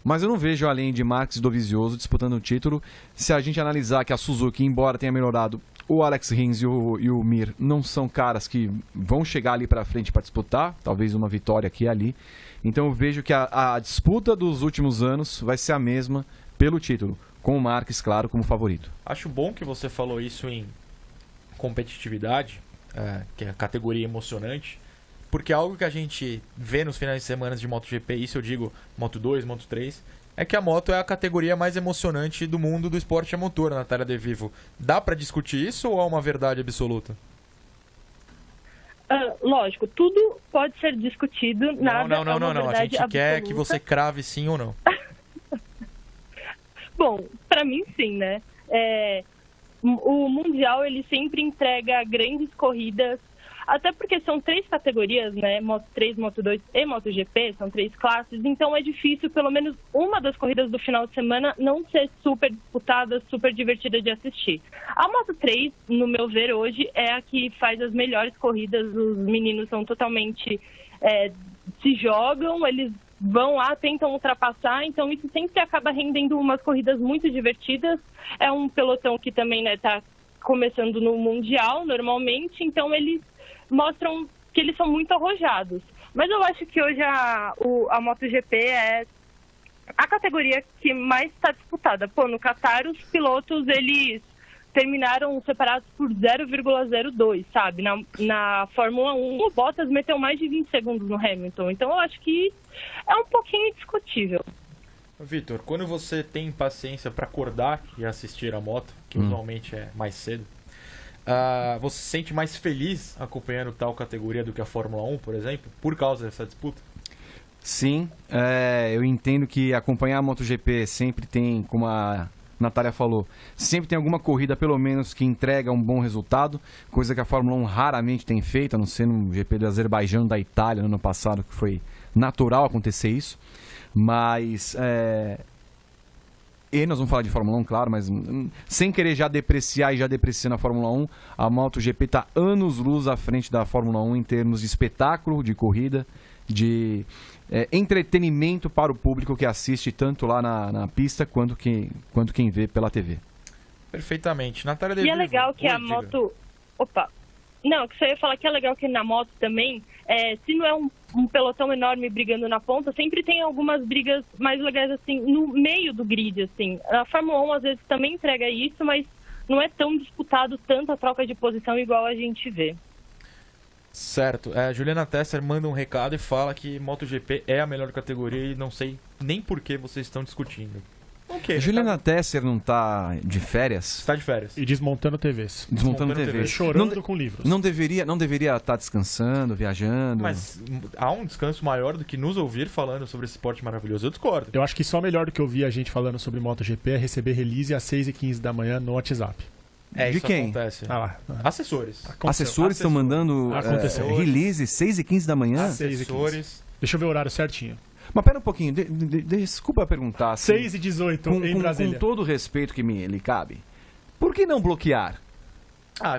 Mas eu não vejo, além de Marques e Dovizioso disputando o título, se a gente analisar que a Suzuki, embora tenha melhorado, o Alex Rins e o Mir não são caras que vão chegar ali para frente para disputar, talvez uma vitória aqui e ali. Então eu vejo que a disputa dos últimos anos vai ser a mesma pelo título, com o Marques, claro, como favorito.
Acho bom que você falou isso em competitividade, que é a categoria emocionante, porque algo que a gente vê nos finais de semana de MotoGP, isso eu digo Moto 2, Moto 3, é que a moto é a categoria mais emocionante do mundo do esporte a motor, Natália De Vivo. Dá pra discutir isso ou é uma verdade absoluta?
Lógico, tudo pode ser discutido. Nada
não. A gente quer que você crave sim ou não.
Bom, pra mim sim, né? O Mundial, ele sempre entrega grandes corridas, até porque são 3 categorias, né? Moto 3, Moto 2 e MotoGP, são 3 classes, então é difícil pelo menos uma das corridas do final de semana não ser super disputada, super divertida de assistir. A Moto 3, no meu ver hoje, é a que faz as melhores corridas, os meninos são totalmente... se jogam, eles vão lá, tentam ultrapassar, então isso sempre acaba rendendo umas corridas muito divertidas. É um pelotão que também, né, tá começando no Mundial, normalmente, então eles mostram que eles são muito arrojados. Mas eu acho que hoje a MotoGP é a categoria que mais está disputada. Pô, no Qatar, os pilotos, eles terminaram separados por 0,02, sabe? Na Fórmula 1, o Bottas meteu mais de 20 segundos no Hamilton. Então eu acho que é um pouquinho discutível.
Vitor, quando você tem paciência para acordar e assistir a moto, que usualmente é mais cedo, você se sente mais feliz acompanhando tal categoria do que a Fórmula 1, por exemplo, por causa dessa disputa?
Sim, eu entendo que acompanhar a MotoGP sempre tem, como a Natália falou, sempre tem alguma corrida pelo menos que entrega um bom resultado, coisa que a Fórmula 1 raramente tem feito, a não ser no GP do Azerbaijão da Itália no ano passado, que foi natural acontecer isso. Mas e nós vamos falar de Fórmula 1, claro, mas sem querer já depreciar e já depreciando a Fórmula 1, a MotoGP está anos-luz à frente da Fórmula 1 em termos de espetáculo, de corrida, de entretenimento para o público que assiste tanto lá na pista quanto quem vê pela TV.
Perfeitamente. Natália De
Vivo. E é legal que a moto... Opa! Não, que você ia falar que é legal que na moto também, se não é um pelotão enorme brigando na ponta, sempre tem algumas brigas mais legais, assim, no meio do grid, assim. A Fórmula 1 às vezes também entrega isso, mas não é tão disputado tanto a troca de posição igual a gente vê.
Certo. Juliana Tesser manda um recado e fala que MotoGP é a melhor categoria e não sei nem por que vocês estão discutindo. Okay,
Juliana Tesser não tá de férias?
Está de férias.
E desmontando TVs.
Desmontando TVs.
Chorando com livros.
Não deveria estar descansando, viajando?
Mas há um descanso maior do que nos ouvir falando sobre esse esporte maravilhoso. Eu discordo.
Eu acho que só melhor do que ouvir a gente falando sobre MotoGP é receber release às 6h15 da manhã no WhatsApp.
De
isso
quem?
acontece.
lá.
Assessores.
Assessores estão mandando release 6h15 da manhã?
Assessores.
Deixa eu ver o horário certinho.
Mas pera um pouquinho, desculpa perguntar.
6h18 em Brasília.
Com todo o respeito que lhe cabe, por que não bloquear?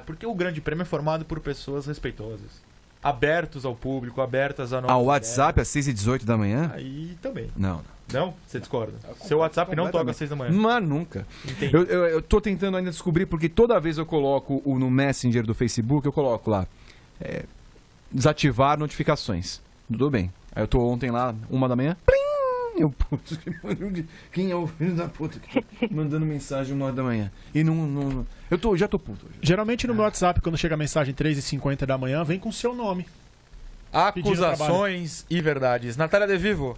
Porque o Grande Prêmio é formado por pessoas respeitosas. Abertos ao público, abertas a novas
Ao WhatsApp às 6h18 da manhã?
Aí também.
Não.
Não? Você discorda? Seu WhatsApp não toca às 6 da manhã.
Mas nunca.
Entendi.
Eu tô tentando ainda descobrir, porque toda vez eu coloco no Messenger do Facebook, eu coloco lá, desativar notificações. Tudo bem. Aí eu tô ontem lá, 1 da manhã, plim! Quem é o filho da puta que tá mandando mensagem 1 da manhã? E não... já tô puto.
Geralmente no meu WhatsApp, quando chega a mensagem 3h50 da manhã, vem com o seu nome.
Acusações e verdades. Natália De Vivo,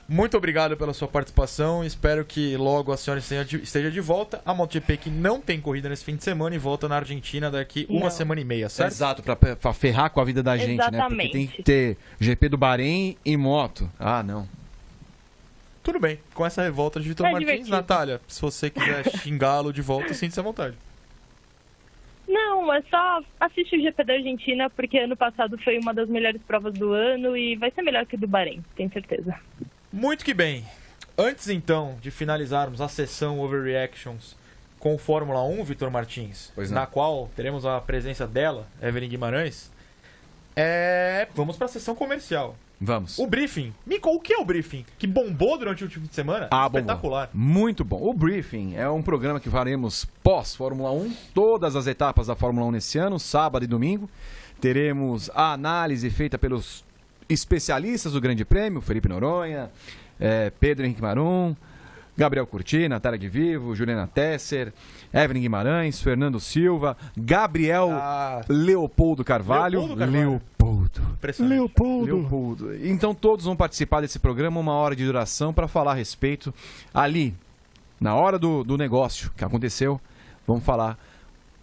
muito obrigado pela sua participação. Espero que logo a senhora esteja de volta. A MotoGP que não tem corrida nesse fim de semana e volta na Argentina daqui uma semana e meia, certo?
Exato, pra ferrar com a vida da gente, né? Porque tem que ter GP do Bahrein e moto. Não.
Tudo bem, com essa revolta de Vitor Martins, divertido. Natália, se você quiser xingá-lo de volta, sinta-se à vontade.
Não, é só assistir o GP da Argentina, porque ano passado foi uma das melhores provas do ano e vai ser melhor que o do Bahrein, tenho certeza.
Muito que bem. Antes, então, de finalizarmos a sessão Overreactions com Fórmula 1, Vitor Martins, na qual teremos a presença dela, Evelyn Guimarães, vamos para a sessão comercial.
Vamos.
O briefing. Mico, o que é o briefing? Que bombou durante o último fim de semana? Espetacular.
Bombou. Muito bom. O briefing é um programa que faremos pós-Fórmula 1, todas as etapas da Fórmula 1 nesse ano, sábado e domingo. Teremos a análise feita pelos especialistas do Grande Prêmio, Felipe Noronha, Pedro Henrique Marum, Gabriel Curti, Natália De Vivo, Juliana Tesser, Evelyn Guimarães, Fernando Silva, Gabriel Leopoldo Carvalho. Leopoldo. Então todos vão participar desse programa, 1 hora de duração, para falar a respeito ali, na hora do negócio que aconteceu. Vamos falar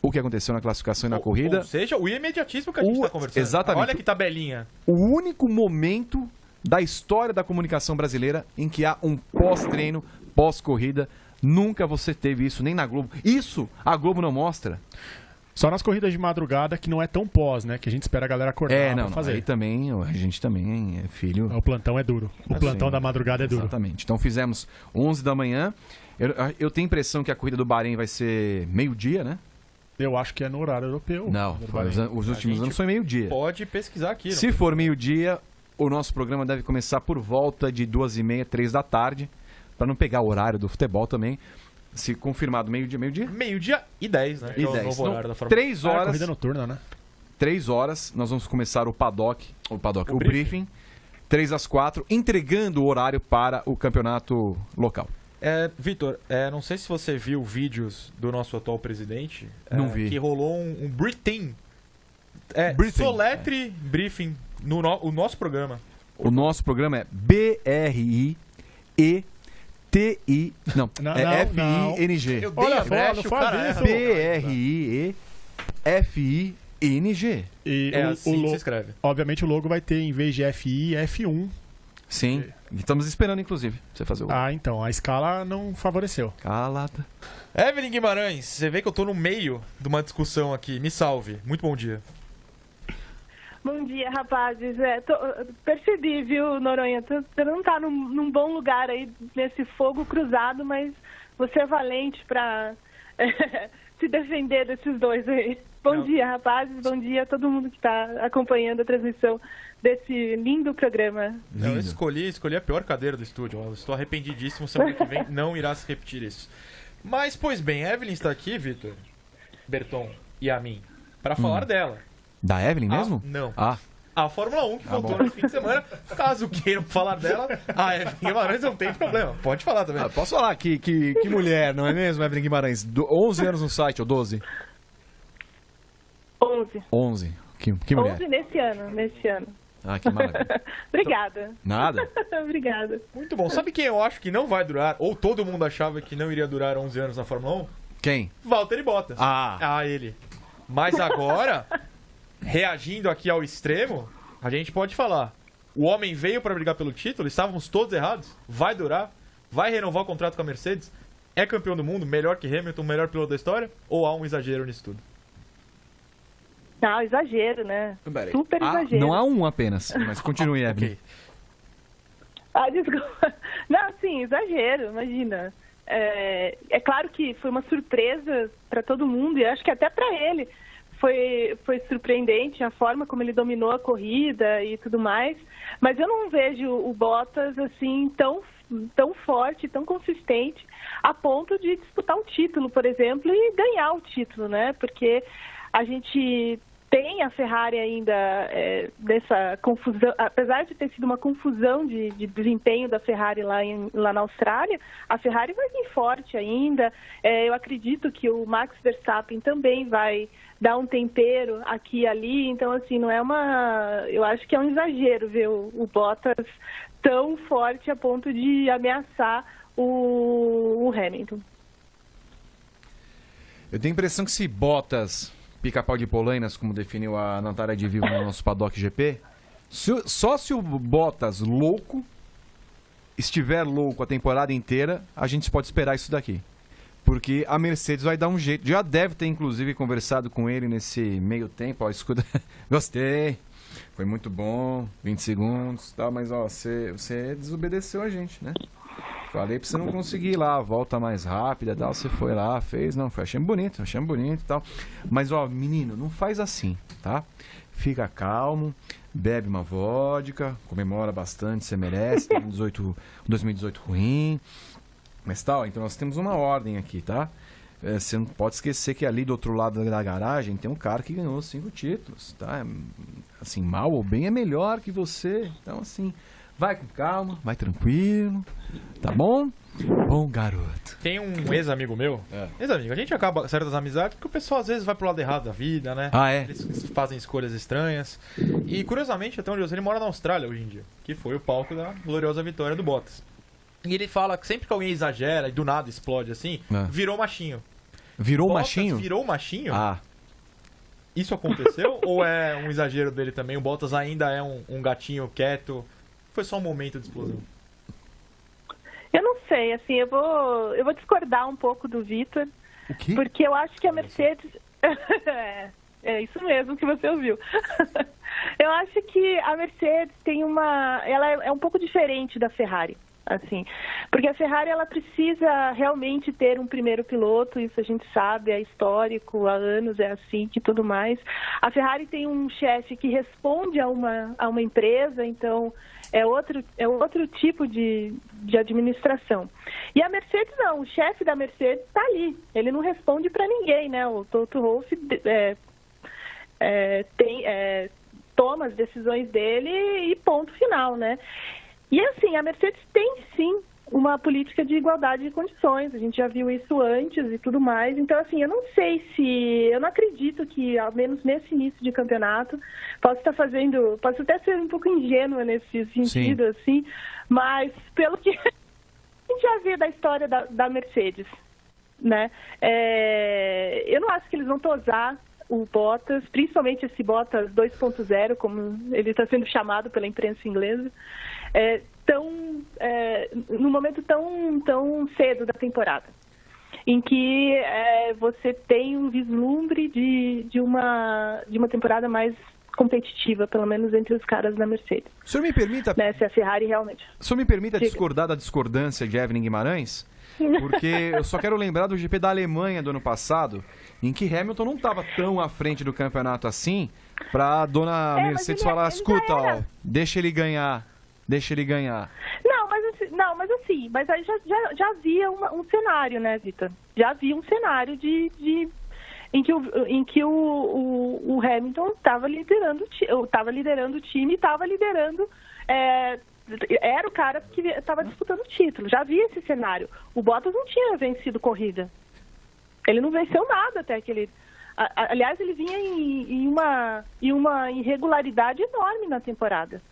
o que aconteceu na classificação e na corrida.
Ou seja, o imediatismo que a gente está conversando.
Exatamente.
Olha que tabelinha.
O único momento da história da comunicação brasileira em que há um pós-treino, pós-corrida. Nunca você teve isso, nem na Globo. Isso a Globo não mostra.
Só nas corridas de madrugada, que não é tão pós, né? Que a gente espera a galera acordar pra fazer.
Aí também, a gente também é filho...
O plantão é duro. O plantão da madrugada é duro.
Exatamente. Então fizemos 11 da manhã. Eu tenho a impressão que a corrida do Bahrein vai ser meio-dia, né?
Eu acho que é no horário europeu.
Não, os últimos anos foi meio-dia.
Pode pesquisar aqui.
Se for meio-dia, o nosso programa deve começar por volta de 2h30, 3 da tarde, para não pegar o horário do futebol também. Se confirmado meio-dia.
Meio-dia e 10, né?
E 10.
É o novo horário da Fórmula
3 horas.
Corrida noturna, né?
3 horas, nós vamos começar o briefing. 3 às 4, entregando o horário para o campeonato local.
Vitor, não sei se você viu vídeos do nosso atual presidente.
Não vi.
Que rolou um briefing. Soletre briefing no nosso programa.
O nosso programa é BRIETI. Não, FING.
Eu dei a brecha, o cara
BRIEFING.
E
assim que se escreve.
Obviamente o logo vai ter, em vez de FI, F1.
Sim, estamos esperando, inclusive, você fazer o...
então, a escala não favoreceu.
Calada.
Evelyn Guimarães, você vê que eu tô no meio de uma discussão aqui. Me salve. Muito bom dia.
Bom dia, rapazes. Percebi, viu, Noronha? Você não tá num bom lugar aí nesse fogo cruzado, mas você é valente pra se defender desses dois aí. Bom dia, rapazes. Bom dia a todo mundo que tá acompanhando a transmissão desse lindo programa.
Eu escolhi a pior cadeira do estúdio. Eu estou arrependidíssimo. Semana que vem não irá se repetir isso. Mas, pois bem, Evelyn está aqui, Vitor, Berton e a mim, para falar dela.
Da Evelyn mesmo?
Não. A Fórmula 1 que voltou no fim de semana. Caso queiram falar dela, a Evelyn Guimarães não tem problema. Pode falar também.
Posso falar que mulher, não é mesmo, Evelyn Guimarães? 11 anos no site, ou 12?
11.
11. Que mulher?
11 nesse ano.
Ah, que maravilha.
Obrigada.
Nada.
Obrigada.
Muito bom. Sabe quem eu acho que não vai durar, ou todo mundo achava que não iria durar 11 anos na Fórmula 1?
Quem?
Valtteri Bottas. Ele. Mas agora, reagindo aqui ao extremo, a gente pode falar. O homem veio para brigar pelo título, estávamos todos errados, vai durar, vai renovar o contrato com a Mercedes. é campeão do mundo, melhor que Hamilton, melhor piloto da história? Ou há um exagero nisso tudo?
Não, exagero, né? Super exagero.
Não há um apenas, mas continue, Evelyn.
Desculpa. Não, sim, exagero, imagina. É claro que foi uma surpresa para todo mundo, e acho que até para ele foi surpreendente a forma como ele dominou a corrida e tudo mais, mas eu não vejo o Bottas assim tão forte, tão consistente, a ponto de disputar um título, por exemplo, e ganhar o título, né? Porque a gente tem a Ferrari ainda dessa confusão, apesar de ter sido uma confusão de desempenho da Ferrari lá na Austrália, a Ferrari vai vir forte ainda. Eu acredito que o Max Verstappen também vai dar um tempero aqui e ali, então assim, não é eu acho que é um exagero ver o Bottas tão forte a ponto de ameaçar o Hamilton.
Eu tenho a impressão que se Bottas, pica-pau de polainas, como definiu a Natália de Vivo no nosso Paddock GP, só se o Bottas louco estiver louco a temporada inteira, a gente pode esperar isso daqui. Porque a Mercedes vai dar um jeito. Já deve ter, inclusive, conversado com ele nesse meio tempo. Ó, escuta, gostei, foi muito bom, 20 segundos, tá, mas ó, você desobedeceu a gente, né? Falei pra você não conseguir ir lá, volta mais rápida e tal. Você foi lá, fez, não, achei bonito e tal. Mas ó, menino, não faz assim, tá? Fica calmo, bebe uma vodka, comemora bastante, você merece, tem 2018 ruim. Mas tá, ó, então nós temos uma ordem aqui, tá? Você não pode esquecer que ali do outro lado da garagem tem um cara que ganhou 5 títulos, tá? Assim, mal ou bem é melhor que você. Então, assim, vai com calma, vai tranquilo, tá bom? Bom garoto.
Tem um ex-amigo meu, ex-amigo, a gente acaba certas amizades porque o pessoal às vezes vai pro lado errado da vida, né?
Ah, é?
Eles fazem escolhas estranhas. E curiosamente, até onde eu sei, ele mora na Austrália hoje em dia, que foi o palco da gloriosa vitória do Bottas. E ele fala que sempre que alguém exagera e do nada explode assim, virou machinho.
Virou
Bottas
machinho?
Virou machinho?
Ah.
Isso aconteceu? Ou é um exagero dele também? O Bottas ainda é um gatinho quieto? Foi só um momento de explosão?
Eu não sei, assim, eu vou discordar um pouco do Vitor.
O quê?
Porque eu acho que a Mercedes... É isso mesmo que você ouviu. Eu acho que a Mercedes tem ela é um pouco diferente da Ferrari. Assim, porque a Ferrari ela precisa realmente ter um primeiro piloto, isso a gente sabe, é histórico, há anos é assim que tudo mais. A Ferrari tem um chefe que responde a uma empresa, então é outro tipo de administração. E a Mercedes não, o chefe da Mercedes está ali, ele não responde para ninguém, né? O Toto Wolff toma as decisões dele e ponto final, né? E assim, a Mercedes tem sim uma política de igualdade de condições, a gente já viu isso antes e tudo mais, então assim, eu não acredito que, ao menos nesse início de campeonato, posso até ser um pouco ingênua nesse sentido, assim, mas pelo que a gente já viu da história da Mercedes, né, eu não acho que eles vão tosar o Bottas, principalmente esse Bottas 2.0, como ele está sendo chamado pela imprensa inglesa, num momento tão cedo da temporada, em que você tem um vislumbre de uma temporada mais competitiva, pelo menos entre os caras da Mercedes.
O senhor me permita...
Né, se a Ferrari realmente...
O senhor me permita discordar da discordância de Evelyn Guimarães? Porque eu só quero lembrar do GP da Alemanha do ano passado, em que Hamilton não estava tão à frente do campeonato assim, pra dona Mercedes falar, escuta, ó, deixa ele ganhar. Mas aí já havia um cenário, né, Vitor? Já havia um cenário em que o Hamilton estava liderando o time, estava liderando... era o cara que estava disputando o título. Já havia esse cenário. O Bottas não tinha vencido corrida. Ele não venceu nada até aquele... Aliás, ele vinha em uma irregularidade enorme na temporada.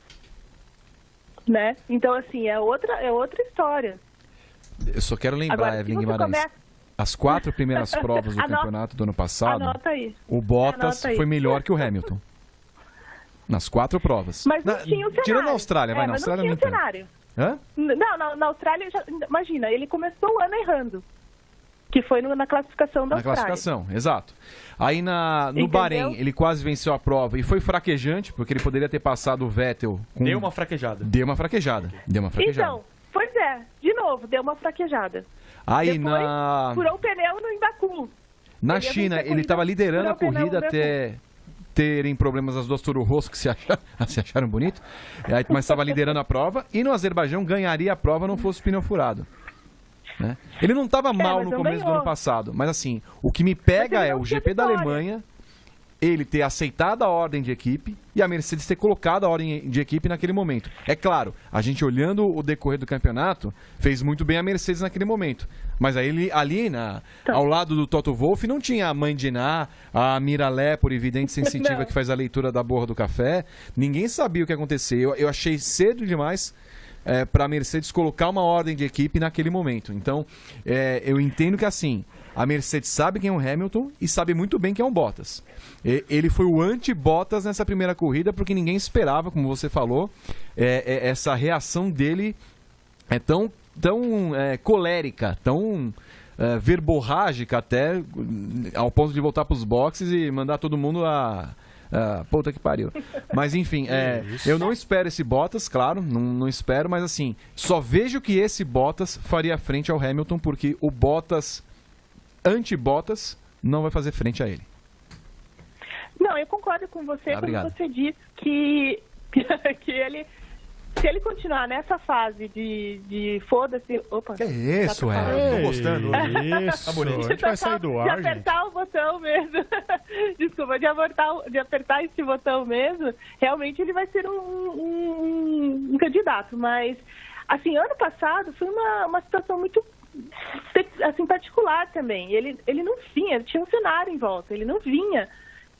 Né? Então, assim, é outra história. Eu só quero lembrar, Evelyn Guimarães, as 4 primeiras provas do campeonato do ano passado, o Bottas foi melhor que o Hamilton. Nas 4 provas.
Mas não tinha o cenário.
Tirando a Austrália, vai, na Austrália
não tinha o cenário.
Hã?
Não, na Austrália, imagina, ele começou o ano errando. Que foi na classificação da Austrália.
Na classificação, exato. Aí no Bahrein, ele quase venceu a prova e foi fraquejante, porque ele poderia ter passado o Vettel.
Deu uma fraquejada.
Então, pois é, de novo, deu uma fraquejada.
Aí
depois, furou o pneu no Baku.
Na China, ele estava liderando a corrida até terem problemas as duas Toro Rosso que se acharam bonito, mas estava liderando a prova. E no Azerbaijão ganharia a prova não fosse o pneu furado. Né? Ele não estava mal no começo do ano passado, mas assim, o que me pega é o GP da Alemanha, ele ter aceitado a ordem de equipe e a Mercedes ter colocado a ordem de equipe naquele momento. É claro, a gente olhando o decorrer do campeonato, fez muito bem a Mercedes naquele momento. Mas aí ali, ao lado do Toto Wolff, não tinha a mãe de Iná, a Miralé, por evidente sensitiva, que faz a leitura da borra do café. Ninguém sabia o que ia acontecer. Eu achei cedo demais para a Mercedes colocar uma ordem de equipe naquele momento. Então, eu entendo que assim, a Mercedes sabe quem é o Hamilton e sabe muito bem quem é o Bottas. Ele foi o anti-Bottas nessa primeira corrida porque ninguém esperava, como você falou, essa reação dele tão colérica, tão verborrágica até, ao ponto de voltar para os boxes e mandar todo mundo puta que pariu. Mas enfim, eu não espero esse Bottas, claro, não espero, mas assim, só vejo que esse Bottas faria frente ao Hamilton, porque o Bottas, anti-Bottas, não vai fazer frente a ele.
Não, eu concordo com você quando você diz que ele, se ele continuar nessa fase de foda-se... Opa,
que isso,
tô gostando.
Isso, tá bonito. A gente vai sair do ar,
de apertar o botão mesmo. Desculpa, de apertar esse botão mesmo, realmente ele vai ser um candidato. Mas, assim, ano passado foi uma situação muito assim, particular também. Ele não vinha, tinha um cenário em volta, ele não vinha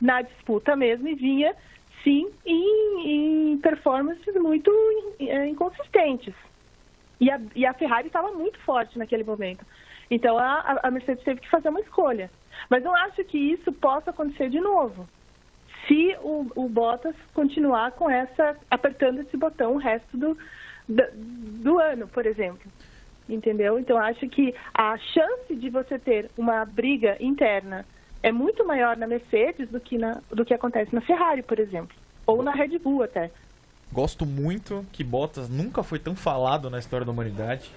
na disputa mesmo e vinha... sim, em performances muito inconsistentes. E a Ferrari estava muito forte naquele momento. Então, a Mercedes teve que fazer uma escolha. Mas não acho que isso possa acontecer de novo. Se o Bottas continuar com apertando esse botão o resto do ano, por exemplo. Entendeu? Então, acho que a chance de você ter uma briga interna é muito maior na Mercedes do que acontece na Ferrari, por exemplo. Ou na Red Bull até.
Gosto muito que Bottas nunca foi tão falado na história da humanidade.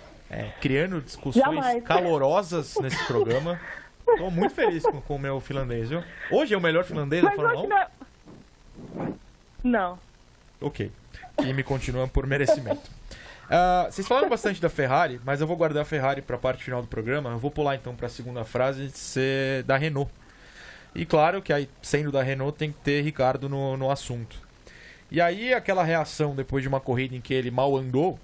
Criando discussões calorosas nesse programa. Estou muito feliz com o meu finlandês, viu? Hoje é o melhor finlandês da Fórmula 1?
Não.
Ok. E me continua por merecimento. Vocês falaram bastante da Ferrari, mas eu vou guardar a Ferrari para a parte final do programa. Eu vou pular então para a segunda frase ser da Renault. E claro que aí, sendo da Renault, tem que ter Ricardo no assunto. E aí aquela reação depois de uma corrida em que ele mal andou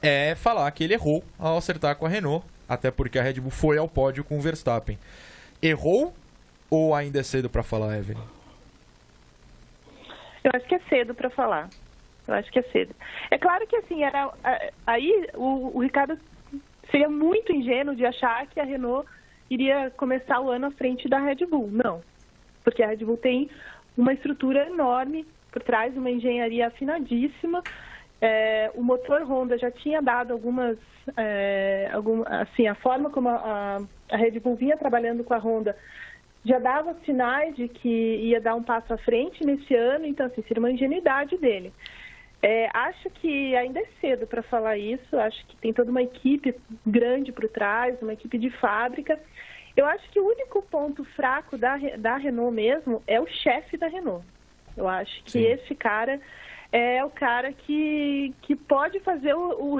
é falar que ele errou ao acertar com a Renault, até porque a Red Bull foi ao pódio com o Verstappen. Errou ou ainda é cedo para falar, Evelyn?
Eu acho que é cedo para falar. Eu acho que é cedo. É claro que assim, aí o Ricardo seria muito ingênuo de achar que a Renault iria começar o ano à frente da Red Bull. Não. Porque a Red Bull tem uma estrutura enorme por trás, uma engenharia afinadíssima. O motor Honda já tinha dado assim, a forma como a Red Bull vinha trabalhando com a Honda já dava sinais de que ia dar um passo à frente nesse ano, então assim, seria uma ingenuidade dele. Acho que ainda é cedo para falar isso, acho que tem toda uma equipe grande por trás, uma equipe de fábrica. Eu acho que o único ponto fraco da Renault mesmo é o chefe da Renault. Eu acho que esse cara é o cara que pode fazer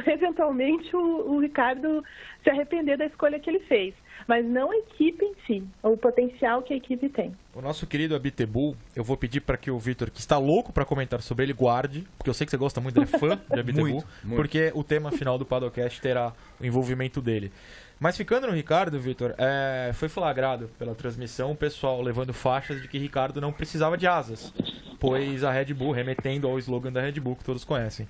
eventualmente o Ricardo se arrepender da escolha que ele fez. Mas não a equipe em si, o potencial que a equipe tem.
O nosso querido Abiteboul, eu vou pedir para que o Vitor, que está louco para comentar sobre ele, guarde, porque eu sei que você gosta muito, ele é fã de Abiteboul, porque o tema final do Paddockcast terá o envolvimento dele. Mas ficando no Ricardo, Vitor, foi flagrado pela transmissão o pessoal levando faixas de que Ricardo não precisava de asas, pois a Red Bull, remetendo ao slogan da Red Bull, que todos conhecem,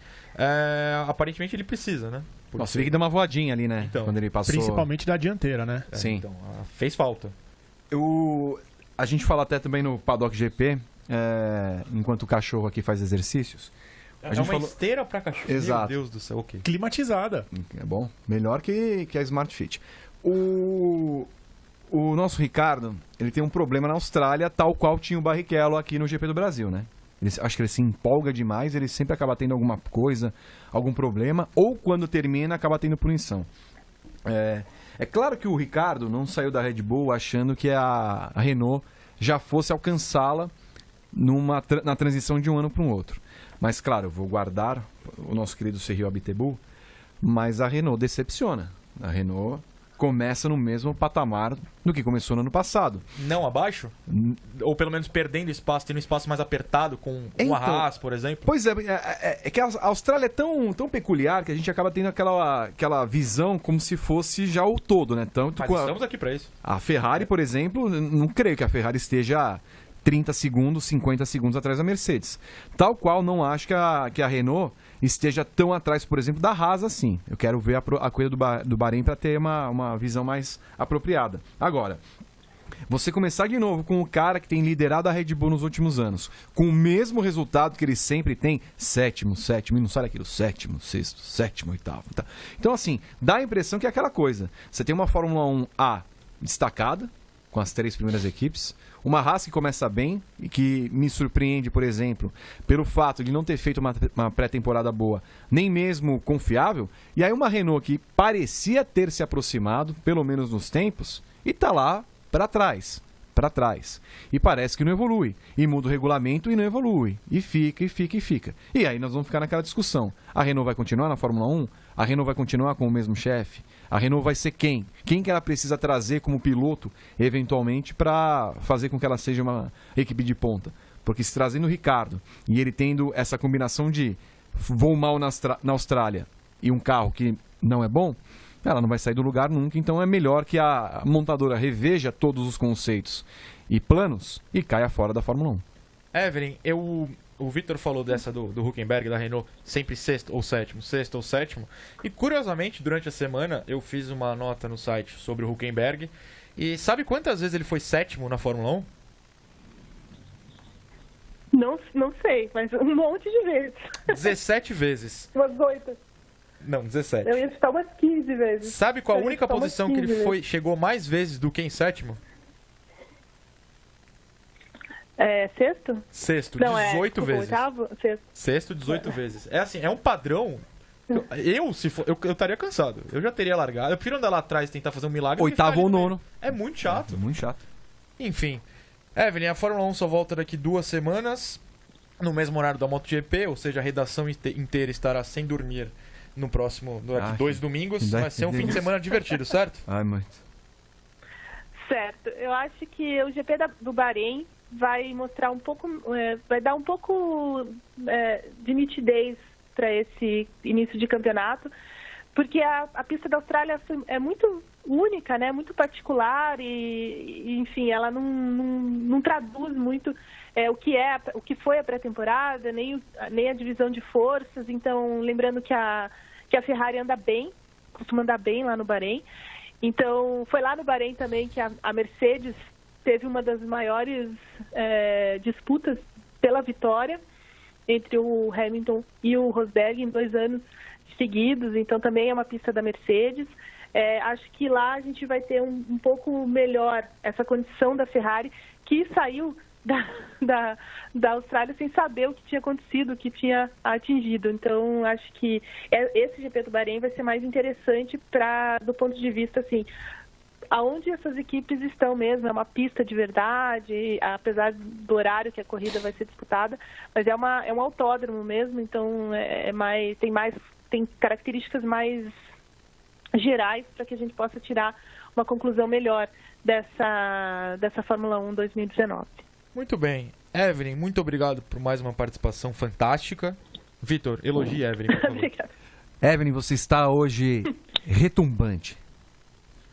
aparentemente ele precisa, né?
Nossa, ele que deu uma voadinha ali, né?
Então,
quando ele passou...
Principalmente da dianteira, né?
Sim.
Então, fez falta.
A gente fala até também no Paddock GP, enquanto o cachorro aqui faz exercícios.
Esteira para cachorro.
Exato.
Meu Deus do céu, ok.
Climatizada.
É bom. Melhor que a Smart Fit. o nosso Ricardo, ele tem um problema na Austrália, tal qual tinha o Barrichello aqui no GP do Brasil, né? Acho que ele se empolga demais, ele sempre acaba tendo alguma coisa, algum problema, ou quando termina, acaba tendo punição. É claro que o Ricardo não saiu da Red Bull achando que a Renault já fosse alcançá-la na transição de um ano para um outro. Mas, claro, eu vou guardar o nosso querido Sergio Abiteboul, mas a Renault decepciona. A Renault começa no mesmo patamar do que começou no ano passado.
Não abaixo? Ou pelo menos perdendo espaço, tendo um espaço mais apertado com o Haas, por exemplo?
Pois é que a Austrália é tão peculiar que a gente acaba tendo aquela visão como se fosse já o todo, né?
Mas estamos aqui para isso.
A Ferrari, por exemplo, não creio que a Ferrari esteja 30 segundos, 50 segundos atrás da Mercedes. Tal qual não acho que a Renault esteja tão atrás, por exemplo, da Haas assim. Eu quero ver a corrida do Bahrein para ter uma visão mais apropriada. Agora, você começar de novo com o cara que tem liderado a Red Bull nos últimos anos, com o mesmo resultado que ele sempre tem, sétimo, e não sai daquilo, sétimo, sexto, sétimo, oitavo. Tá? Então, assim, dá a impressão que é aquela coisa. Você tem uma Fórmula 1A destacada, com as 3 primeiras equipes, uma Haas que começa bem e que me surpreende, por exemplo, pelo fato de não ter feito uma pré-temporada boa, nem mesmo confiável, e aí uma Renault que parecia ter se aproximado, pelo menos nos tempos, e tá lá para trás. E parece que não evolui. E muda o regulamento e não evolui. E fica. E aí nós vamos ficar naquela discussão. A Renault vai continuar na Fórmula 1? A Renault vai continuar com o mesmo chefe? A Renault vai ser quem? Quem que ela precisa trazer como piloto, eventualmente, para fazer com que ela seja uma equipe de ponta? Porque se trazendo o Ricardo e ele tendo essa combinação de voo mal na Austrália e um carro que não é bom, ela não vai sair do lugar nunca. Então é melhor que a montadora reveja todos os conceitos e planos e caia fora da Fórmula 1.
Evelyn, o Vitor falou dessa do Hülkenberg, da Renault, sempre sexto ou sétimo. E curiosamente, durante a semana, eu fiz uma nota no site sobre o Hülkenberg. E sabe quantas vezes ele foi sétimo na Fórmula
1? Não sei, mas um monte de vezes.
17 vezes.
Umas 8.
Não, 17.
Eu ia citar umas 15 vezes.
Sabe qual a única posição que ele chegou mais vezes do que em sétimo?
Sexto?
Sexto, 18 vezes.
Oitavo?
Sexto, 18 vezes. É assim, é um padrão. Eu estaria cansado. Eu já teria largado. Eu prefiro andar lá atrás e tentar fazer um milagre.
Oitavo ou nono.
É muito chato.
Muito chato.
Enfim. Evelyn, a Fórmula 1 só volta daqui 2 semanas, no mesmo horário da MotoGP, ou seja, a redação inteira estará sem dormir daqui 2 domingos. Vai ser um fim de semana divertido, certo?
Ai, mãe.
Certo. Eu acho que o GP do Bahrein vai mostrar um pouco, vai dar um pouco de nitidez para esse início de campeonato, porque a pista da Austrália é muito única, né? Muito particular e enfim, ela não traduz muito o que foi a pré-temporada, nem a divisão de forças. Então, lembrando que a Ferrari anda bem, costuma andar bem lá no Bahrein. Então, foi lá no Bahrein também que a Mercedes teve uma das maiores disputas pela vitória entre o Hamilton e o Rosberg em 2 anos seguidos. Então, também é uma pista da Mercedes. Acho que lá a gente vai ter um pouco melhor essa condição da Ferrari, que saiu da Austrália sem saber o que tinha acontecido, o que tinha atingido. Então, acho que esse GP do Bahrein vai ser mais interessante do ponto de vista, assim, aonde essas equipes estão mesmo. É uma pista de verdade, apesar do horário que a corrida vai ser disputada, mas é um autódromo mesmo, então tem características mais gerais para que a gente possa tirar uma conclusão melhor dessa Fórmula 1 2019.
Muito bem. Evelyn, muito obrigado por mais uma participação fantástica. Vitor, elogie a Evelyn, por favor.
Obrigada.
Evelyn, você está hoje retumbante.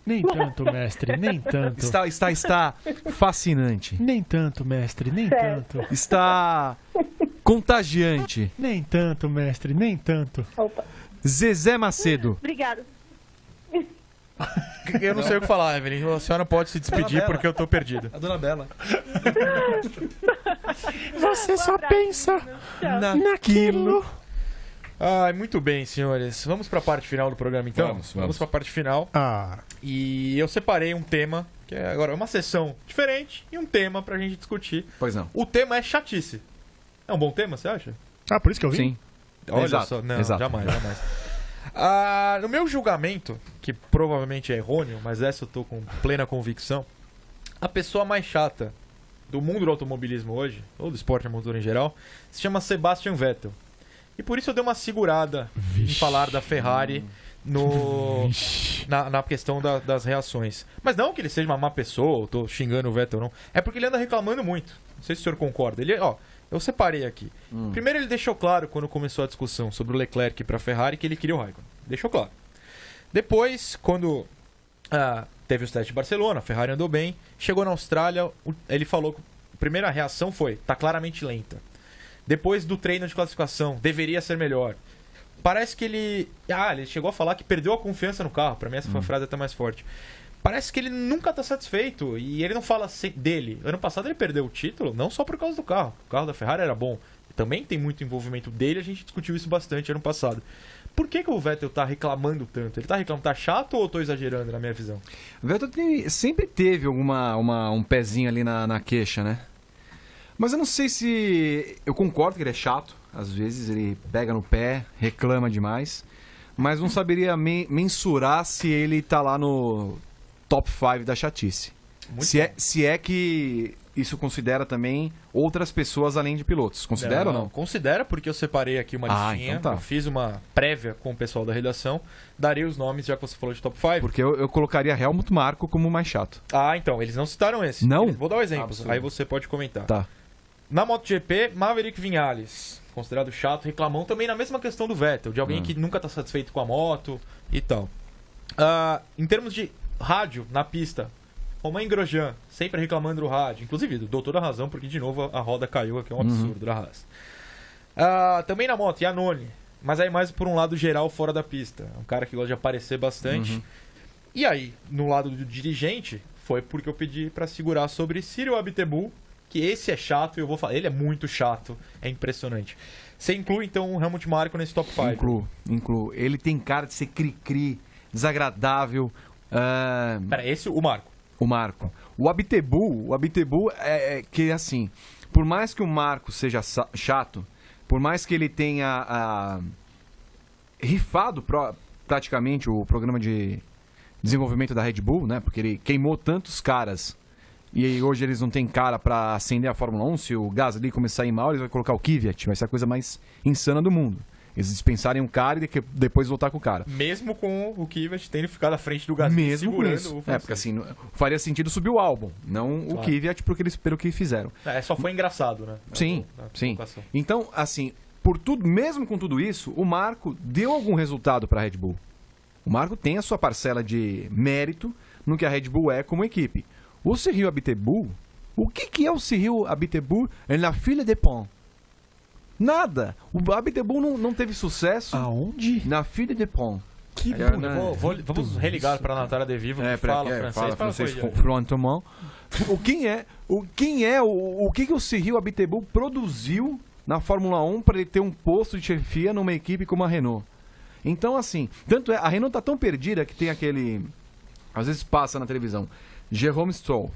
Nem tanto, mestre, nem tanto.
Está fascinante.
Nem tanto, mestre, nem tanto.
Está contagiante.
Nem tanto, mestre, nem tanto.
Opa.
Zezé Macedo.
Obrigada.
Eu não sei o que falar, Evelyn. A senhora pode se despedir porque eu tô perdido.
A dona Bela.
Você só pensa naquilo.
Muito bem, senhores. Vamos para a parte final do programa, então?
Vamos.
Para a parte final. E eu separei um tema Que agora é uma sessão diferente e um tema pra gente discutir.
Pois não.
O tema é chatice. É um bom tema, você acha?
Ah, por isso que eu vim?
Sim.
Olha
Exato,
só, não,
exato.
jamais. No meu julgamento, que provavelmente é errôneo, mas essa eu tô com plena convicção, a pessoa mais chata do mundo do automobilismo hoje, ou do esporte a motor em geral, se chama Sebastian Vettel. E por isso eu dei uma segurada em falar da Ferrari na questão das reações. Mas não que ele seja uma má pessoa, eu tô xingando o Vettel, não. É porque ele anda reclamando muito. Não sei se o senhor concorda. Eu separei aqui. Primeiro ele deixou claro, quando começou a discussão sobre o Leclerc para a Ferrari, que ele queria o Raikkonen. Deixou claro. Depois, quando teve os testes de Barcelona, a Ferrari andou bem. Chegou na Austrália, ele falou que a primeira reação foi, tá claramente lenta. Depois do treino de classificação, deveria ser melhor. Parece que ele chegou a falar que perdeu a confiança no carro. Pra mim essa foi a frase até mais forte. Parece que ele nunca tá satisfeito. E ele não fala dele. Ano passado ele perdeu o título, não só por causa do carro. O carro da Ferrari era bom. Também tem muito envolvimento dele, a gente discutiu isso bastante ano passado. Por que o Vettel tá reclamando tanto? Ele tá reclamando, tá chato ou eu tô exagerando na minha visão?
O Vettel sempre teve um pezinho ali na queixa, né? Mas eu não sei se... Eu concordo que ele é chato. Às vezes ele pega no pé, reclama demais. Mas não saberia mensurar se ele tá lá no top 5 da chatice. Se é que isso considera também outras pessoas além de pilotos. Considera ou não?
Considera, porque eu separei aqui uma listinha.
Então tá.
Eu fiz uma prévia com o pessoal da redação. Darei os nomes, já que você falou de top 5.
Porque eu colocaria Helmut Marko como o mais chato.
Então. Eles não citaram esse.
Não?
Vou dar um exemplo.
Absurdo.
Aí você pode comentar.
Tá.
Na MotoGP, Maverick Viñales, considerado chato, reclamão também na mesma questão do Vettel, de alguém que nunca está satisfeito com a moto e tal. Em termos de rádio na pista, Romain Grosjean, sempre reclamando do rádio, inclusive dou toda a razão, porque de novo a roda caiu, aqui é um absurdo da Haas. Também na moto, Iannone, mas aí mais por um lado geral fora da pista, um cara que gosta de aparecer bastante. E aí, no lado do dirigente, foi porque eu pedi para segurar sobre Cyril Abiteboul, que esse é chato e eu vou falar, ele é muito chato, é impressionante. Você inclui então o Helmut Marko nesse top 5?
Incluo. Ele tem cara de ser cri-cri, desagradável.
Pera, esse o Marko?
O Marko. O Abiteboul é que assim, por mais que o Marko seja chato, por mais que ele tenha rifado praticamente o programa de desenvolvimento da Red Bull, né? Porque ele queimou tantos caras. E aí hoje eles não têm cara pra acender a Fórmula 1. Se o Gasly começar a ir mal, eles vão colocar o Kvyat. Vai ser a coisa mais insana do mundo. Eles dispensarem um cara e depois voltar com o cara.
Mesmo com o Kvyat tendo ficado à frente do Gasly.
Mesmo com isso. Porque assim, faria sentido subir o Albon, não o Kvyat, pelo que fizeram.
Só foi engraçado, né?
Sim. Então, assim, mesmo com tudo isso, o Marko deu algum resultado pra Red Bull. O Marko tem a sua parcela de mérito no que a Red Bull é como equipe. O Cyril Abiteboul, o que é o Cyril Abiteboul na fila de pont? Nada. O Abiteboul não teve sucesso.
Aonde?
Na fila de pont.
Que
vamos religar para a Natália De Vivo, que fala francês.
Fluentement. O que o Cyril Abiteboul produziu na Fórmula 1 para ele ter um posto de chefia numa equipe como a Renault? Então, assim, a Renault tá tão perdida que tem aquele... Às vezes passa na televisão. Jérôme Stroll,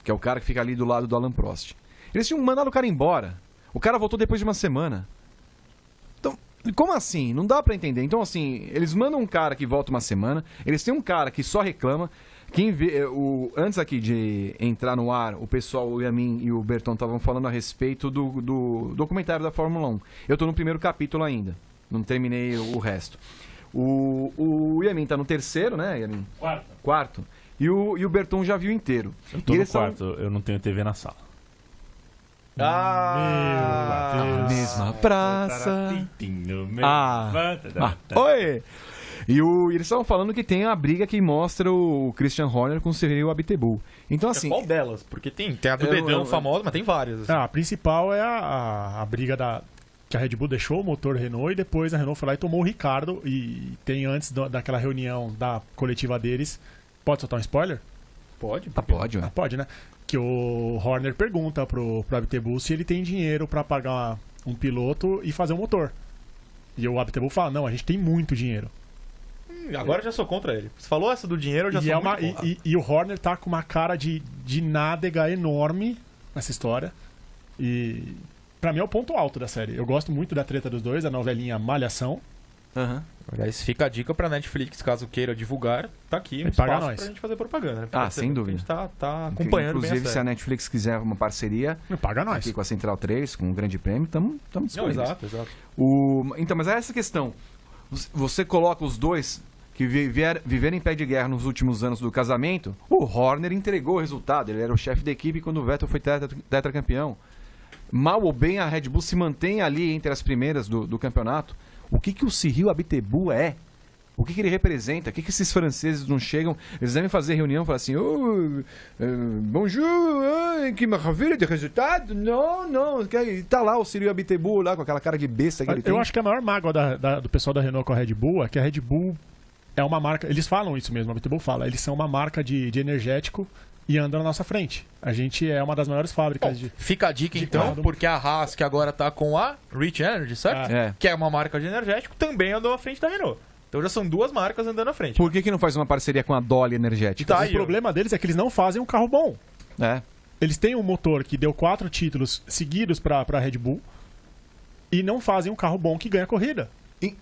que é o cara que fica ali do lado do Alain Prost. Eles tinham mandado o cara embora. O cara voltou depois de uma semana. Então, como assim? Não dá pra entender. Então, assim, eles mandam um cara que volta uma semana. Eles têm um cara que só reclama. Antes aqui de entrar no ar, o pessoal, o Yamin e o Berton estavam falando a respeito do documentário da Fórmula 1. Eu tô no primeiro capítulo ainda. Não terminei o resto. O Yamin tá no terceiro, né, Yamin? Quarto. E o Berton já viu inteiro.
Eu tô no quarto, eu não tenho TV na sala.
A mesma praça. Oi! E eles estavam falando que tem a briga que mostra o Christian Horner com o Cyril Abiteboul. Então, assim...
Qual delas? Porque tem a do dedão famosa, mas tem várias. Assim.
A principal é a briga que a Red Bull deixou o motor Renault e depois a Renault foi lá e tomou o Ricciardo. E tem antes daquela reunião da coletiva deles... Pode soltar um spoiler?
Pode.
Pode, né? Que o Horner pergunta pro Abiteboul se ele tem dinheiro pra pagar um piloto e fazer um motor. E o Abiteboul fala, não, a gente tem muito dinheiro.
Agora eu já sou contra ele. Você falou essa do dinheiro, eu já sou muito contra.
E o Horner tá com uma cara de nádega enorme nessa história. E pra mim é o ponto alto da série. Eu gosto muito da treta dos dois, a novelinha Malhação.
Aliás, fica a dica pra Netflix, caso queira divulgar, tá aqui um
espaço
pra gente fazer propaganda. Né?
Sem dúvida.
A gente tá acompanhando
inclusive,
bem a
se a Netflix quiser uma parceria
paga nós.
aqui com a Central 3, com um grande prêmio, estamos disponíveis.
Exato.
Então, mas é essa questão. Você coloca os dois que viveram em pé de guerra nos últimos anos do casamento. O Horner entregou o resultado. Ele era o chefe da equipe quando o Vettel foi tetracampeão. Mal ou bem, a Red Bull se mantém ali entre as primeiras do campeonato. O que o Cyril Abiteboul é? O que ele representa? O que esses franceses não chegam? Eles devem fazer reunião e falar assim: bonjour, que maravilha de resultado. Não. Tá lá o Cyril Abiteboul lá com aquela cara de besta que ele tem.
Eu acho que a maior mágoa do pessoal da Renault com a Red Bull é que a Red Bull é uma marca. Eles falam isso mesmo, a Abiteboul fala. Eles são uma marca de energético e andam na nossa frente. A gente é uma das maiores fábricas de...
Fica a dica então, porque a Haas, que agora tá com a Rich Energy, certo? Que é uma marca de energético, também andou à frente da Renault. Então já são duas marcas andando à frente.
Por que não faz uma parceria com a Dolly Energética?
O problema deles é que eles não fazem um carro bom. Eles têm um motor que deu 4 títulos seguidos pra Red Bull e não fazem um carro bom que ganha corrida.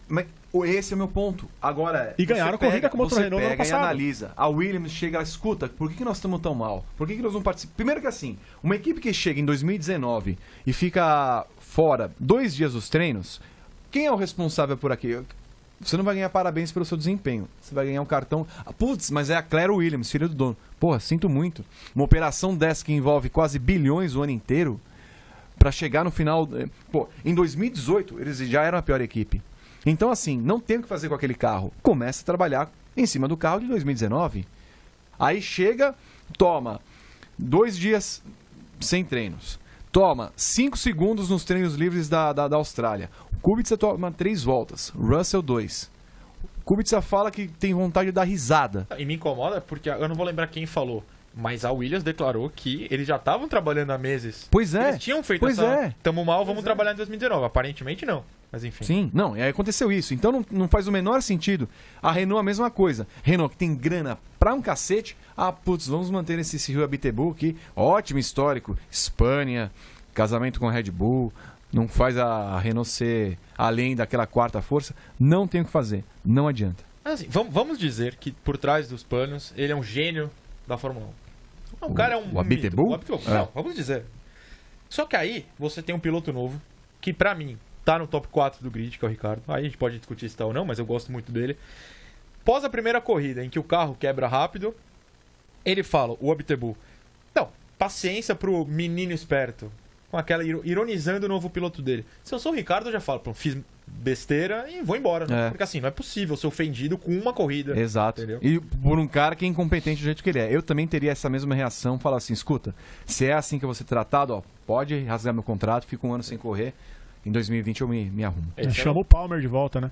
Mas esse é o meu ponto. Agora,
e ganharam corrida com o motor Renault no ano passado.
E analisa. A Williams chega e escuta, por que nós estamos tão mal? Por que nós não participamos? Primeiro que assim, uma equipe que chega em 2019 e fica fora 2 dias dos treinos, quem é o responsável por aqui? Você não vai ganhar parabéns pelo seu desempenho. Você vai ganhar um cartão... Putz, mas é a Claire Williams, filha do dono. Porra, sinto muito. Uma operação dessa que envolve quase bilhões o ano inteiro para chegar no final... Pô, em 2018 eles já eram a pior equipe. Então, assim, não tem o que fazer com aquele carro. Começa a trabalhar em cima do carro de 2019. Aí chega, toma 2 dias sem treinos. Toma 5 segundos nos treinos livres da Austrália. O Kubica toma 3 voltas. Russell 2. O Kubica fala que tem vontade de dar risada.
E me incomoda porque eu não vou lembrar quem falou. Mas a Williams declarou que eles já estavam trabalhando há meses.
Pois é.
Eles tinham feito essa... Tamo mal, vamos trabalhar em 2019. Aparentemente não. Mas enfim.
Sim, não, e aí aconteceu isso. Então não faz o menor sentido. A Renault a mesma coisa. Renault que tem grana pra um cacete. Putz, vamos manter esse Cyril Abiteboul aqui. Ótimo histórico. Espanha, casamento com a Red Bull. Não faz a Renault ser além daquela quarta força. Não tem o que fazer. Não adianta.
Assim, vamos dizer que por trás dos panos ele é um gênio da Fórmula 1. O cara é um...
O Abiteboul?
Não, vamos dizer. Só que aí você tem um piloto novo que pra mim tá no top 4 do grid, que é o Ricardo. Aí a gente pode discutir se tá ou não, mas eu gosto muito dele. Pós a primeira corrida, em que o carro quebra rápido, ele fala, o Abiteboul, não, paciência pro menino esperto. Com aquela ironizando o novo piloto dele. Se eu sou o Ricardo, eu já falo, pô, fiz besteira e vou embora. Né? Porque assim, não é possível ser ofendido com uma corrida.
Exato.
Entendeu?
E por um cara que é incompetente do jeito que ele é. Eu também teria essa mesma reação, falar assim, escuta, se é assim que eu vou ser tratado, pode rasgar meu contrato, fico um ano sem correr. Em 2020 eu me arrumo.
Chama o Palmer de volta, né?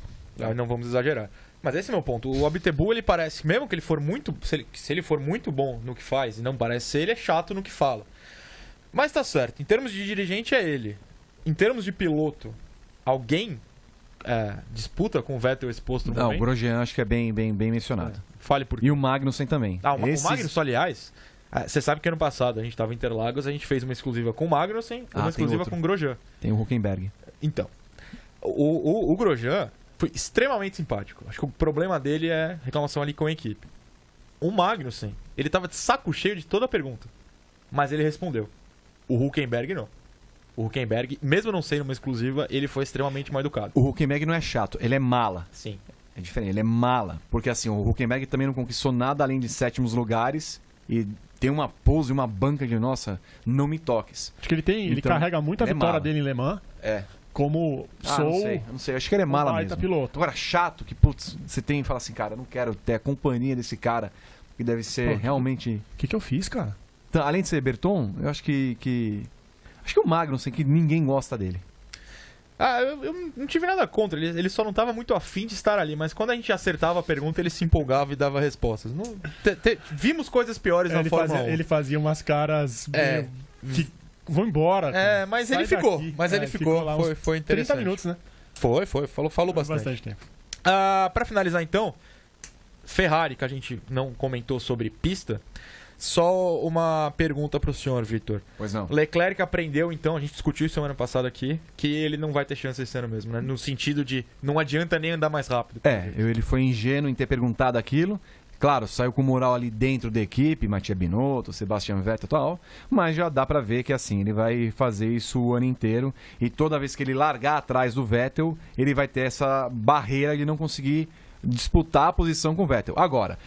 Não vamos exagerar. Mas esse é meu ponto. O Abiteboul, ele parece, mesmo que ele for muito... Se ele for muito bom no que faz e não parece ser, ele é chato no que fala. Mas tá certo. Em termos de dirigente, é ele. Em termos de piloto, alguém disputa com o Vettel esse posto no momento?
Não, o Grosjean acho que é bem mencionado.
Fale por quê.
E o Magnussen também.
O Magnussen, aliás... Você sabe que ano passado a gente estava em Interlagos, a gente fez uma exclusiva com o Magnussen e uma exclusiva com o Grosjean.
Tem o Hülkenberg.
Então, o Grosjean foi extremamente simpático. Acho que o problema dele é reclamação ali com a equipe. O Magnussen, ele tava de saco cheio de toda a pergunta, mas ele respondeu. O Hülkenberg não. O Hülkenberg, mesmo não sendo uma exclusiva, ele foi extremamente mal educado.
O Hülkenberg não é chato, ele é mala.
Sim.
É diferente, ele é mala. Porque assim, o Hülkenberg também não conquistou nada além de 7º lugares e... tem uma pose e uma banca de, nossa, não me toques.
Acho que ele carrega muito a vitória dele em Le Mans. Como
não sei, acho que ele é mala mesmo.
Piloto.
Agora, chato, que putz, você tem e fala assim, cara, eu não quero ter a companhia desse cara, que deve ser realmente...
O que eu fiz, cara?
Então, além de ser Berton, eu acho que o Magnussen, que ninguém gosta dele.
Eu não tive nada contra, ele só não estava muito afim de estar ali, mas quando a gente acertava a pergunta, ele se empolgava e dava respostas. Vimos coisas piores na Fórmula 1.
Ele fazia umas caras que vão embora.
Mas ele ficou. Foi interessante.
30 minutos, né?
Falou bastante.
Bastante tempo.
Pra finalizar então, Ferrari, que a gente não comentou sobre pista, só uma pergunta para o senhor, Vitor.
Pois não.
Leclerc aprendeu, então, a gente discutiu isso semana passada aqui, que ele não vai ter chance esse ano mesmo, né? No sentido de não adianta nem andar mais rápido.
Ele foi ingênuo em ter perguntado aquilo. Claro, saiu com moral ali dentro da equipe, Mattia Binotto, Sebastian Vettel e tal, mas já dá pra ver que assim, ele vai fazer isso o ano inteiro e toda vez que ele largar atrás do Vettel, ele vai ter essa barreira de não conseguir disputar a posição com o Vettel. Agora,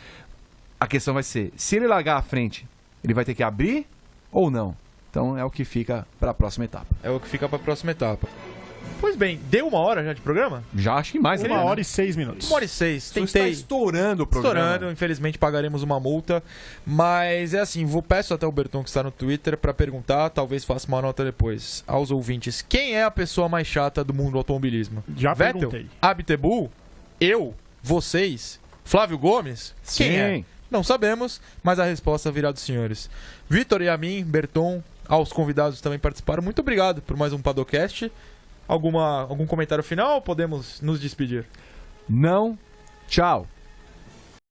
a questão vai ser, se ele largar à frente, ele vai ter que abrir ou não? Então é o que fica para a próxima etapa.
É o que fica para a próxima etapa. Pois bem, deu 1 hora já de programa?
Já acho que mais.
1h e 6 minutos.
1h e 6. Tentei.
Está estourando o programa.
Estourando, infelizmente pagaremos uma multa. Mas é assim, peço até o Berton que está no Twitter para perguntar, talvez faça uma nota depois, aos ouvintes. Quem é a pessoa mais chata do mundo do automobilismo?
Já
Vettel?
perguntei.
Abtebu? Eu? Vocês? Flávio Gomes?
Sim.
Quem é? Não sabemos, mas a resposta virá dos senhores. Vitor e a mim, Berton, aos convidados que também participaram. Muito obrigado por mais um Padocast. Algum comentário final ou podemos nos despedir?
Não. Tchau.